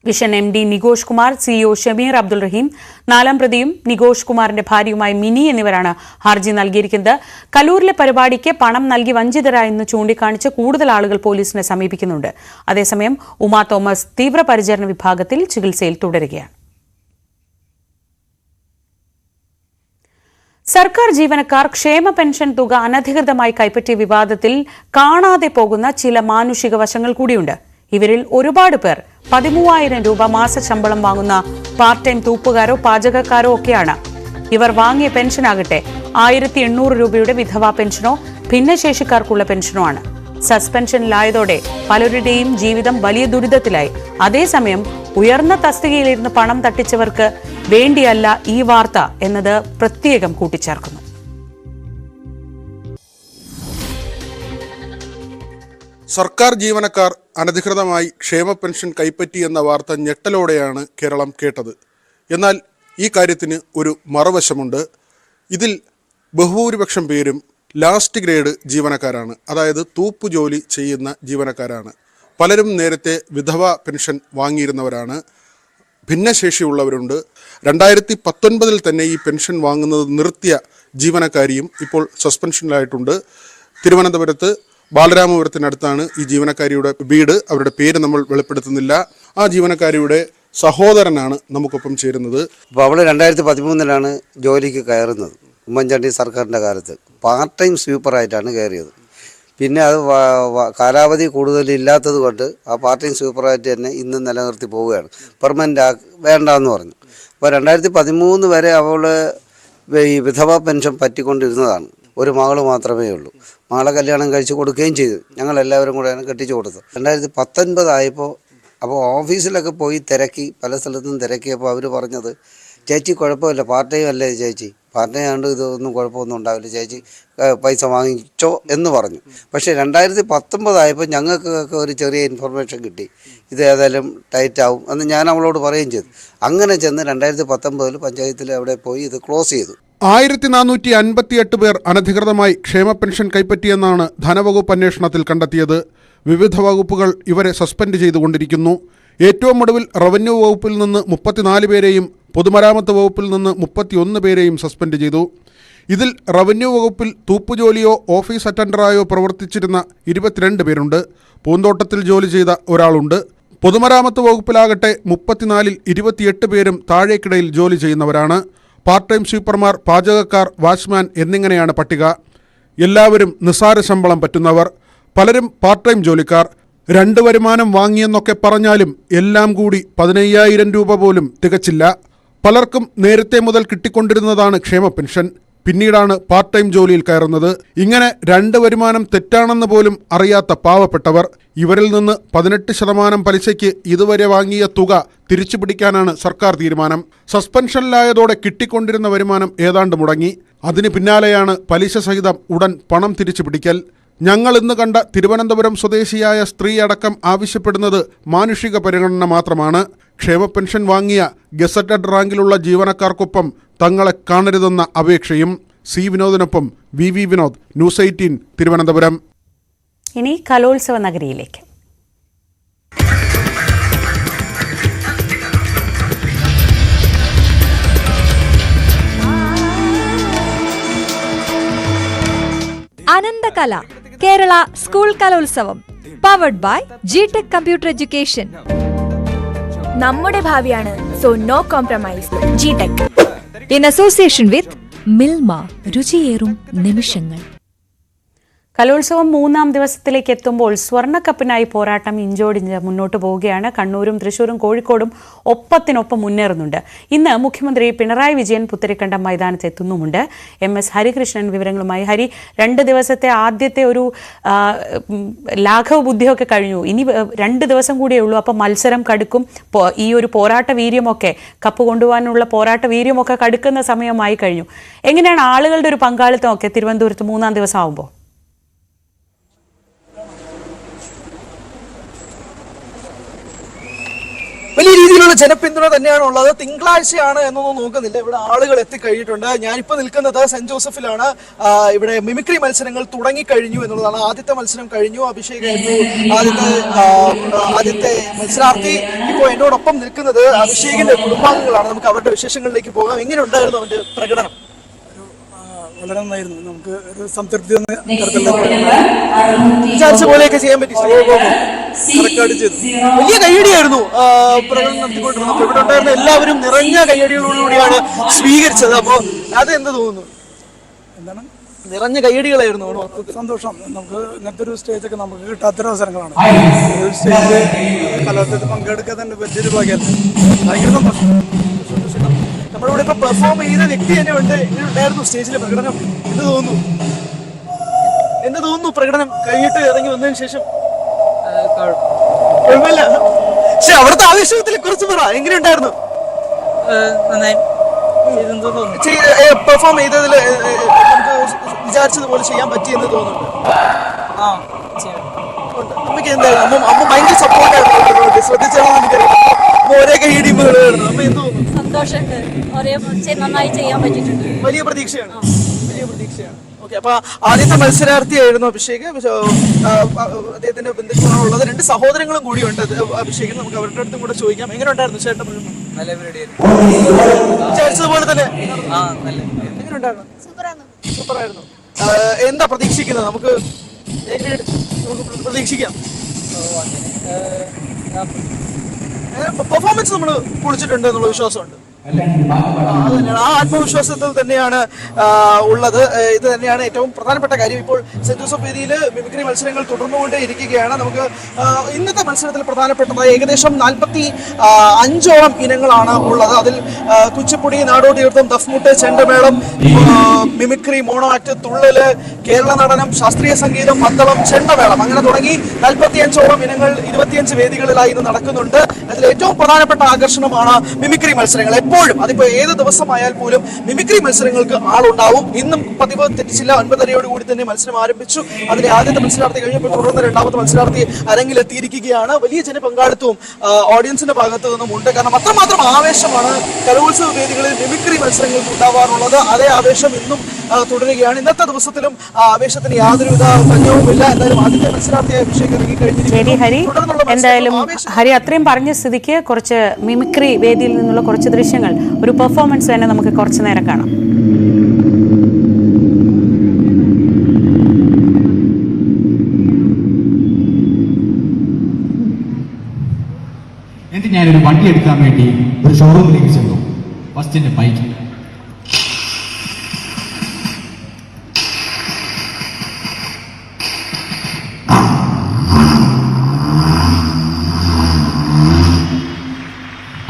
vision MD Nikosh Kumar, CEO Shameer Abdul Rahim, 4ാം പ്രതിയും നികോഷ് കുമാറിന്റെ ഭാര്യയുമായ മിനി എന്നിവരാണ് ഹർജി നൽകിയിരിക്കുന്നത്. കലൂരിലെ പരിപാടിക്ക് പണം നൽകി വഞ്ചിതരായെന്ന് ചൂണ്ടിക്കാണിച്ച് കൂടുതൽ ആളുകൾ പോലീസിനെ സമീപിക്കുന്നുണ്ട്. അതേസമയം ഉമാ തോമസ് തീവ്രപരിചരണ വിഭാഗത്തിൽ ചികിത്സയിൽ തുടരുകയാണ്. സർക്കാർ ജീവനക്കാർ ക്ഷേമ പെൻഷൻ തുക അനധികൃതമായി കൈപ്പറ്റിയ വിവാദത്തിൽ കാണാതെ പോകുന്ന ചില മാനുഷിക വശങ്ങൾ കൂടിയുണ്ട്. ഇവരിൽ ഒരുപാട് പേർ 13,000 രൂപ മാസശമ്പളം വാങ്ങുന്ന പാർട്ട് ടൈം തൂപ്പുകാരോ പാചകക്കാരോ ഒക്കെയാണ്. ഇവർ വാങ്ങിയ പെൻഷനാകട്ടെ 1,800 രൂപയുടെ വിധവാ പെൻഷനോ ഭിന്നശേഷിക്കാർക്കുള്ള പെൻഷനോ ആണ്. സസ്പെൻഷനിലായതോടെ പലരുടെയും ജീവിതം വലിയ ദുരിതത്തിലായി. അതേസമയം ഉയർന്ന തസ്തികയിലിരുന്ന് പണം തട്ടിച്ചവർക്ക് വേണ്ടിയല്ല ഈ വാർത്ത എന്നത് പ്രത്യേകം കൂട്ടിച്ചേർക്കുന്നു. സർക്കാർ ജീവനക്കാർ അനധികൃതമായി ക്ഷേമ പെൻഷൻ കൈപ്പറ്റിയെന്ന വാർത്ത ഞെട്ടലോടെയാണ് കേരളം കേട്ടത്. എന്നാൽ ഈ കാര്യത്തിന് ഒരു മറുവശമുണ്ട്. ഇതിൽ ബഹുഭൂരിപക്ഷം പേരും ലാസ്റ്റ് ഗ്രേഡ് ജീവനക്കാരാണ്. അതായത് തൂപ്പു ജോലി ചെയ്യുന്ന ജീവനക്കാരാണ്. പലരും നേരത്തെ വിധവ പെൻഷൻ വാങ്ങിയിരുന്നവരാണ്. ഭിന്നശേഷിയുള്ളവരുണ്ട്. 2019 തന്നെ ഈ പെൻഷൻ വാങ്ങുന്നത് നിർത്തിയ ജീവനക്കാരിയും ഇപ്പോൾ സസ്പെൻഷനിലായിട്ടുണ്ട്. തിരുവനന്തപുരത്ത് ബാലരാമപുരത്തിനടുത്താണ് ഈ ജീവനക്കാരിയുടെ വീട്. അവരുടെ പേര് നമ്മൾ വെളിപ്പെടുത്തുന്നില്ല. ആ ജീവനക്കാരിയുടെ സഹോദരനാണ് നമുക്കൊപ്പം ചേരുന്നത്. അപ്പോൾ അവൾ 2013 ജോലിക്ക് കയറുന്നത്. ഉമ്മൻചാണ്ടി സർക്കാരിൻ്റെ കാലത്ത് പാർട്ട് ടൈം സ്വീപ്പറായിട്ടാണ് കയറിയത്. പിന്നെ അത് കാലാവധി കൂടുതലില്ലാത്തത് കൊണ്ട് ആ പാർട്ട് ടൈം സൂപ്പറായിട്ട് തന്നെ ഇന്ന് നിലനിർത്തി പോവുകയാണ്. പെർമനൻ്റ് വേണ്ടെന്ന് പറഞ്ഞു. അപ്പോൾ 2013 വരെ അവൾ ഈ വിധവാ പെൻഷൻ പറ്റിക്കൊണ്ടിരുന്നതാണ്. ഒരു മകൾ മാത്രമേ ഉള്ളൂ. മകളെ കല്യാണം കഴിച്ച് കൊടുക്കുകയും ചെയ്തു. ഞങ്ങളെല്ലാവരും കൂടെയാണ് കെട്ടിച്ചു കൊടുത്തത്. 2019 ആയപ്പോൾ അപ്പോൾ ഓഫീസിലൊക്കെ പോയി തിരക്കി, പല സ്ഥലത്തും തിരക്കിയപ്പോൾ അവർ പറഞ്ഞത്, ചേച്ചി കുഴപ്പമില്ല, പാർട്ട് ടൈം അല്ലേ ചേച്ചി, പാർട്ട് ടൈം ആണ്ട് ഇതൊന്നും കുഴപ്പമൊന്നും ഉണ്ടാവില്ല, ചേച്ചി പൈസ വാങ്ങിച്ചോ എന്ന് പറഞ്ഞു. പക്ഷേ 2019 ആയപ്പോൾ ഞങ്ങൾക്കൊക്കെ ഒരു ചെറിയ ഇൻഫർമേഷൻ കിട്ടി, ഇത് ഏതായാലും ടൈറ്റ് ആവും എന്ന് ഞാൻ അവളോട് പറയുകയും ചെയ്തു. അങ്ങനെ ചെന്ന് 2019 പഞ്ചായത്തിൽ അവിടെ പോയി ഇത് ക്ലോസ് ചെയ്തു. 1458 പേർ അനധികൃതമായി ക്ഷേമ പെൻഷൻ കൈപ്പറ്റിയെന്നാണ് ധനവകുപ്പ് അന്വേഷണത്തിൽ കണ്ടെത്തിയത്. വിവിധ വകുപ്പുകൾ ഇവരെ സസ്പെൻഡ് ചെയ്തുകൊണ്ടിരിക്കുന്നു. ഏറ്റവും ഒടുവിൽ റവന്യൂ വകുപ്പിൽ നിന്ന് 34 പേരെയും പൊതുമരാമത്ത് വകുപ്പിൽ നിന്ന് 31 പേരെയും സസ്പെൻഡ് ചെയ്തു. ഇതിൽ റവന്യൂ വകുപ്പിൽ തൂപ്പുജോലിയോ ഓഫീസ് അറ്റൻഡറായോ പ്രവർത്തിച്ചിരുന്ന 22 പേരുണ്ട്. പൂന്തോട്ടത്തിൽ ജോലി ചെയ്ത ഒരാളുണ്ട്. പൊതുമരാമത്ത് വകുപ്പിലാകട്ടെ 34-ൽ 28 പേരും താഴേക്കിടയിൽ ജോലി ചെയ്യുന്നവരാണ്. പാർട്ട് ടൈം സ്വീപ്പർമാർ, പാചകക്കാർ, വാച്ച്മാൻ എന്നിങ്ങനെയാണ് പട്ടിക. എല്ലാവരും നിസ്സാര ശമ്പളം പറ്റുന്നവർ. പലരും പാർട്ട് ടൈം ജോലിക്കാർ. 2 വരുമാനം വാങ്ങിയെന്നൊക്കെ പറഞ്ഞാലും എല്ലാം കൂടി 15,000 രൂപ പോലും തികച്ചില്ല. പലർക്കും നേരത്തെ മുതൽ കിട്ടിക്കൊണ്ടിരുന്നതാണ് ക്ഷേമ പെൻഷൻ. പിന്നീടാണ് പാർട്ട് ടൈം ജോലിയിൽ കയറുന്നത്. ഇങ്ങനെ 2 വരുമാനം തെറ്റാണെന്ന് പോലും അറിയാത്ത പാവപ്പെട്ടവർ. ഇവരിൽ നിന്ന് 18% പലിശയ്ക്ക് ഇതുവരെ വാങ്ങിയ തുക തിരിച്ചുപിടിക്കാനാണ് സർക്കാർ തീരുമാനം. സസ്പെൻഷനിലായതോടെ കിട്ടിക്കൊണ്ടിരുന്ന വരുമാനം ഏതാണ്ട് മുടങ്ങി. അതിന് പിന്നാലെയാണ് പലിശ സഹിതം ഉടൻ പണം തിരിച്ചുപിടിക്കൽ. ഞങ്ങൾ ഇന്ന് കണ്ട തിരുവനന്തപുരം സ്വദേശിയായ സ്ത്രീ അടക്കം ആവശ്യപ്പെടുന്നത് മാനുഷിക പരിഗണന മാത്രമാണ്. ക്ഷേമ പെൻഷൻ വാങ്ങിയ ഗസറ്റഡ് റാങ്കിലുള്ള ജീവനക്കാർക്കൊപ്പം തങ്ങളെ കാണരുതെന്ന അപേക്ഷയും. സി വിനോദിനൊപ്പം വി വിനോദ്, ന്യൂസ് 18 തിരുവനന്തപുരം. ഇനി കലോത്സവ നഗരിയിലേക്ക്. Ananthakala Kerala school Kalolsavam powered by ജിടെക് കമ്പ്യൂട്ടർ എഡ്യൂക്കേഷൻ. നമ്മുടെ ഭാവിയാണ്, സോ നോ കോംപ്രമൈസ്. ജിടെക് ഇൻ അസോസിയേഷൻ വിത്ത് മിൽമ, രുചിയേറും നിമിഷങ്ങൾ. കലോത്സവം 3-ാം ദിവസത്തിലേക്ക് എത്തുമ്പോൾ സ്വർണ്ണക്കപ്പിനായി പോരാട്ടം ഇഞ്ചോടിഞ്ച് മുന്നോട്ട് പോവുകയാണ്. കണ്ണൂരും തൃശൂരും കോഴിക്കോടും ഒപ്പത്തിനൊപ്പം മുന്നേറുന്നുണ്ട്. ഇന്ന് മുഖ്യമന്ത്രി പിണറായി വിജയൻ പുത്തരിക്കണ്ടം മൈതാനത്ത് എത്തുന്നുമുണ്ട്. MS ഹരികൃഷ്ണൻ വിവരങ്ങളുമായി. ഹരി, 2 ദിവസത്തെ ആദ്യത്തെ ഒരു ലാഘവ ബുദ്ധിയൊക്കെ കഴിഞ്ഞു. ഇനി 2 ദിവസം കൂടിയേ ഉള്ളൂ. അപ്പം മത്സരം കടുക്കും. ഈ ഒരു പോരാട്ട വീര്യമൊക്കെ, കപ്പ് കൊണ്ടുപോകാനുള്ള പോരാട്ട വീര്യമൊക്കെ കടുക്കുന്ന സമയമായി കഴിഞ്ഞു. എങ്ങനെയാണ് ആളുകളുടെ ഒരു പങ്കാളിത്തമൊക്കെ തിരുവനന്തപുരത്ത് 3-ാം ദിവസം ആകുമ്പോൾ? വലിയ രീതിയിലുള്ള ജനപിന്തുണ തന്നെയാണ് ഉള്ളത്. തിങ്കളാഴ്ചയാണ് എന്നൊന്നും നോക്കുന്നില്ല, ഇവിടെ ആളുകൾ എത്തിക്കഴിഞ്ഞിട്ടുണ്ട്. ഞാനിപ്പോൾ നിൽക്കുന്നത് സെന്റ് ജോസഫിലാണ്. ഇവിടെ മിമിക്രി മത്സരങ്ങൾ തുടങ്ങിക്കഴിഞ്ഞു എന്നുള്ളതാണ്. ആദ്യത്തെ മത്സരം കഴിഞ്ഞു, അഭിഷേകായിരുന്നു ആദ്യത്തെ മത്സരാർത്ഥി. ഇപ്പോൾ എന്നോടൊപ്പം നിൽക്കുന്നത് അഭിഷേകിന്റെ കുടുംബാംഗങ്ങളാണ്. നമുക്ക് അവരുടെ വിശേഷങ്ങളിലേക്ക് പോകാം. എങ്ങനെ ഉണ്ടായിരുന്നു അവന്റെ പ്രകടനം? വളരെ നന്നായിരുന്നു. നമുക്ക് ഒരു സംതൃപ്തി വിചാരിച്ച പോലെയൊക്കെ ചെയ്യാൻ പറ്റി. വലിയ കയ്യടിയായിരുന്നു പ്രകടനം നടത്തിക്കൊണ്ടിരുന്നത്. ഇവിടെ ഉണ്ടായിരുന്ന എല്ലാവരും നിറഞ്ഞ കയ്യടികളോടുകൂടിയാണ് സ്വീകരിച്ചത്. അപ്പോ അത് എന്ത് തോന്നുന്നു? എന്താണ്? നിറഞ്ഞ കയ്യടികളായിരുന്നു. സന്തോഷം. നമുക്ക് ഇങ്ങനത്തെ ഒരു സ്റ്റേജൊക്കെ നമുക്ക് കിട്ടാത്തൊരു അവസരങ്ങളാണ്. ഒരു സ്റ്റേജില് കലോത്സവത്തിൽ പങ്കെടുക്കാൻ തന്നെ വലിയൊരു ഭാഗ്യമല്ല. ഭയങ്കര സന്തോഷം. നമ്മളിവിടെ ഇപ്പൊ പെർഫോം ചെയ്ത വ്യക്തി തന്നെ ഉണ്ട്. ഉണ്ടായിരുന്നു സ്റ്റേജിലെ പ്രകടനം. എന്ത് തോന്നുന്നു പ്രകടനം കഴിഞ്ഞിട്ട് ഇറങ്ങി വന്നതിന് ശേഷം? കുഴപ്പമില്ല. പക്ഷെ അവിടുത്തെ ആവേശത്തിനെ കുറിച്ച് പറ, എങ്ങനെയുണ്ടായിരുന്നു? പെർഫോം ചെയ്തതിൽ നമുക്ക് വിചാരിച്ചതുപോലെ ചെയ്യാൻ പറ്റിയെന്ന് തോന്നുന്നുണ്ട്. അമ്മയ്ക്ക് എന്തായിരുന്നു? അമ്മ ഭയങ്കര സപ്പോർട്ടായിരുന്നു. ശ്രദ്ധിച്ചാണോ എനിക്കറിയാം. ഒരേ കൈയടിയുമ്പോഴായിരുന്നു. അമ്മ എന്ത് തോന്നുന്നു? സന്തോഷമുണ്ട്. ഒരേ നന്നായി ചെയ്യാൻ പറ്റിയിട്ടുണ്ട്. വലിയ പ്രതീക്ഷയാണ്. ഓക്കെ, അപ്പൊ ആദ്യത്തെ മത്സരാർത്ഥിയായിരുന്നു അഭിഷേക്. അദ്ദേഹത്തിന്റെ ബന്ധുക്കളാണുള്ളത്. 2 സഹോദരങ്ങളും കൂടിയുണ്ട് അഭിഷേക്. നമുക്ക് അവരുടെ അടുത്തും കൂടെ ചോദിക്കാം. എങ്ങനെ ഉണ്ടായിരുന്നു ചേട്ടൻ? വിചാരിച്ചതുപോലെ തന്നെ എങ്ങനെ ഉണ്ടായിരുന്നു? സൂപ്പറായിരുന്നു. എന്താ പ്രതീക്ഷിക്കുന്നത്? നമുക്ക് പ്രതീക്ഷിക്കാം. പെർഫോമൻസ് നമ്മൾ പൊളിച്ചിട്ടുണ്ട് എന്നുള്ള വിശ്വാസമുണ്ട്. ആ ആത്മവിശ്വാസത്തിൽ തന്നെയാണ് ഉള്ളത്. ഇത് തന്നെയാണ് ഏറ്റവും പ്രധാനപ്പെട്ട കാര്യം. ഇപ്പോൾ സെന്റ് ജോസഫ് വേദിയിൽ മിമിക്രി മത്സരങ്ങൾ തുടർന്നുകൊണ്ടേ ഇരിക്കുകയാണ്. നമുക്ക് ഇന്നത്തെ മത്സരത്തിൽ പ്രധാനപ്പെട്ടതായി ഏകദേശം 45ഓളം ഇനങ്ങളാണ് ഉള്ളത്. അതിൽ കുച്ചിപ്പുടി, നാടോടി നൃത്തം, ദഫ്മുട്ട്, ചെണ്ടമേളം, മിമിക്രി, മോണോ ആക്ട്, തുള്ളല്, കേരള നടനം, ശാസ്ത്രീയ സംഗീതം, മദ്ദളം, ചെണ്ടമേളം അങ്ങനെ തുടങ്ങി 45ഓളം ഇനങ്ങൾ 25 വേദികളിലായി ഇത് നടക്കുന്നുണ്ട്. അതിൽ ഏറ്റവും പ്രധാനപ്പെട്ട ആകർഷണമാണ് മിമിക്രി മത്സരങ്ങൾ. എപ്പോഴും അതിപ്പോ ഏത് ദിവസമായാൽ പോലും മിമിക്രി മത്സരങ്ങൾക്ക് ആളുണ്ടാവും. ഇന്നും പതിവ് തെറ്റിച്ചില്ല. 9:30 തന്നെ മത്സരം ആരംഭിച്ചു. അതിലെ ആദ്യത്തെ മത്സരാർത്ഥി കഴിഞ്ഞപ്പോൾ തുടർന്ന് രണ്ടാമത്തെ മത്സരാർത്ഥി അരങ്ങിലെത്തിയിരിക്കുകയാണ്. വലിയ ജനപങ്കാളിത്തവും ഓഡിയൻസിന്റെ ഭാഗത്തു നിന്നും ഉണ്ട്. കാരണം അത്രമാത്രം ആവേശമാണ് കലോത്സവ വേദികളിൽ മിമിക്രി മത്സരങ്ങൾക്ക് ഉണ്ടാവാറുള്ളത്. അതേ ആവേശം ഇന്നും തുടരുകയാണ്. ഇന്നത്തെ ദിവസത്തിലും ആവേശത്തിന് യാതൊരുവിധ ഭംഗവുമില്ല. എന്തായാലും ആദ്യത്തെ മത്സരാർത്ഥിയായ അഭിഷേക് ഇറങ്ങിക്കഴിഞ്ഞിരിക്കുന്നു. എന്തായാലും ഹരി അത്രയും പറഞ്ഞ സ്ഥിതിക്ക് കുറച്ച് മിമിക്രി വേദിയിൽ നിന്നുള്ള കുറച്ച് ദൃശ്യങ്ങൾ, ഒരു പെർഫോമൻസ് തന്നെ നമുക്ക് കുറച്ചു നേരം കാണാം. എന്നിട്ട് ഞാനൊരു വണ്ടി എടുക്കാൻ വേണ്ടി ഒരു ഷോറൂമിലേക്ക് ചെന്നു. ഫസ്റ്റ് എൻ്റെ bike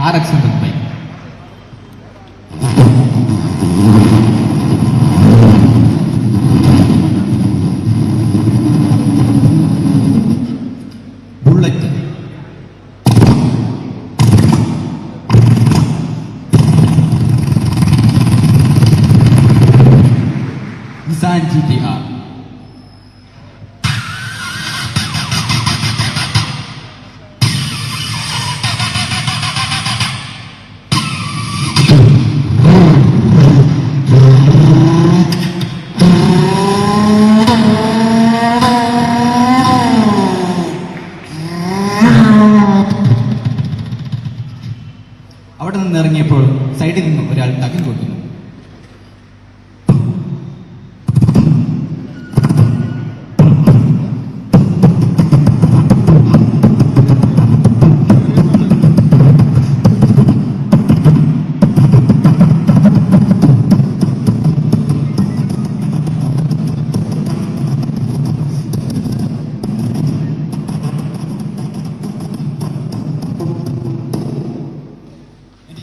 RX bike. Bullet, Nissan GTR, അവിടെ നിന്ന് ഇറങ്ങിയപ്പോൾ സൈഡിൽ നിന്നും ഒരാൾ ടകൻ കൊടുക്കുന്നു.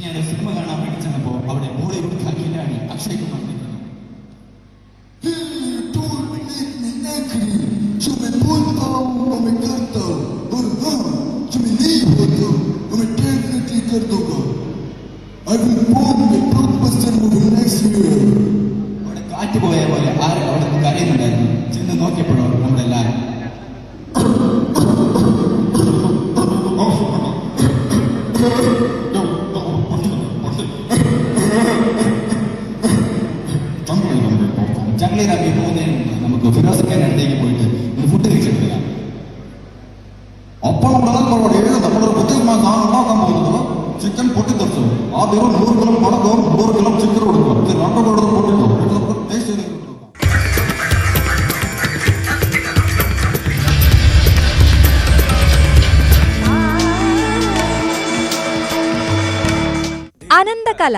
ഞാൻ സിനിമ കാണാൻ വേണ്ടി ചെന്നപ്പോൾ അവിടെ ബോളിവുഡ് ഖിലാഡി അക്ഷയ് കുമാർ നിൽക്കുന്നു. അവിടെ കാറ്റ് പോയ പോലെ ആരും അവിടെ കരയുന്നുണ്ടായിരുന്നു. ചെന്ന് നോക്കിയപ്പോഴോ നമ്മുടെ എല്ലാവരും ചങ്ങളി റബി പോകുന്നതിന് നമുക്ക് ഫിറോസിക്കാരുടെ അടുത്തേക്ക് പോയിട്ട് ഒരു ഫുഡ് കഴിച്ചെടുക്കുക. അപ്പോൾ നമ്മളൊരു പ്രത്യേകമായ സാധനം ഉണ്ടാക്കാൻ പോകുന്നത് ചിക്കൻ പൊട്ടിത്തെറിച്ചു. ആ വെറും 100 കിലോ പണക്കവും 100 കിലോ ചിക്കൻ കൊടുക്കും. ഇത് 2 കിലോ പൊട്ടിക്കും. നമുക്ക് ടേസ്റ്റ് ചെയ്ത് Ananthakala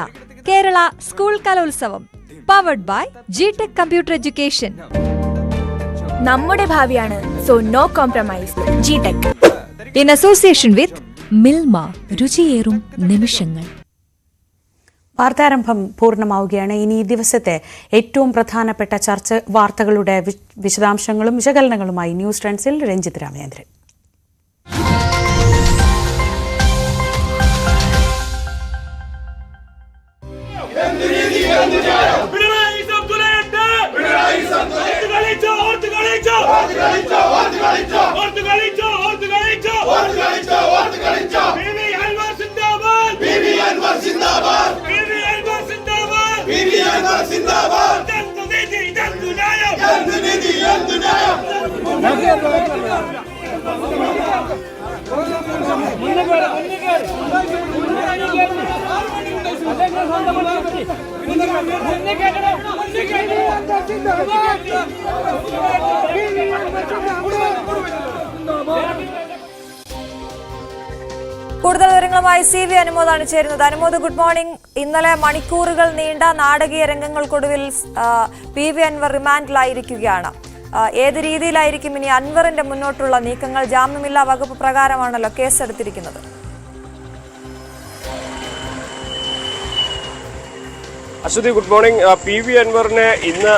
Kerala school Kalolsavam powered by GTech computer education. നമ്മുടെ ഭാവിയാണ്, so no compromise. GTech in association with Milma, രുചിയേറും നിമിഷങ്ങൾ. വാർത്താരംഭം പൂർണ്ണമാവുകയാണ്. ഇനി ഈ ദിവസത്തെ ഏറ്റവും പ്രധാനപ്പെട്ട വാർത്തകളുടെ വിശദാംശങ്ങളും വിശകലനങ്ങളുമായി ന്യൂസ് ട്രെൻഡ്സിൽ രഞ്ജിത്ത് രാമചന്ദ്രൻ. കൂടുതൽ വിവരങ്ങൾ വിശദാംശങ്ങളുമായി CV അനുമോദാണ് ചേരുന്നത്. Anumod, good morning. ഇന്നലെ മണിക്കൂറുകൾ നീണ്ട നാടകീയ രംഗങ്ങൾക്കൊടുവിൽ PV അൻവർ റിമാൻഡിലായിരിക്കുകയാണ്. ഏത് രീതിയിലായിരിക്കും ഇനി അൻവറിന്റെ മുന്നോട്ടുള്ള നീക്കങ്ങൾ? ജാമ്യമില്ലാ വകുപ്പ് പ്രകാരമാണല്ലോ കേസെടുത്തിരിക്കുന്നത്. Aswathy, good morning. PV അൻവറിനെ ഇന്ന്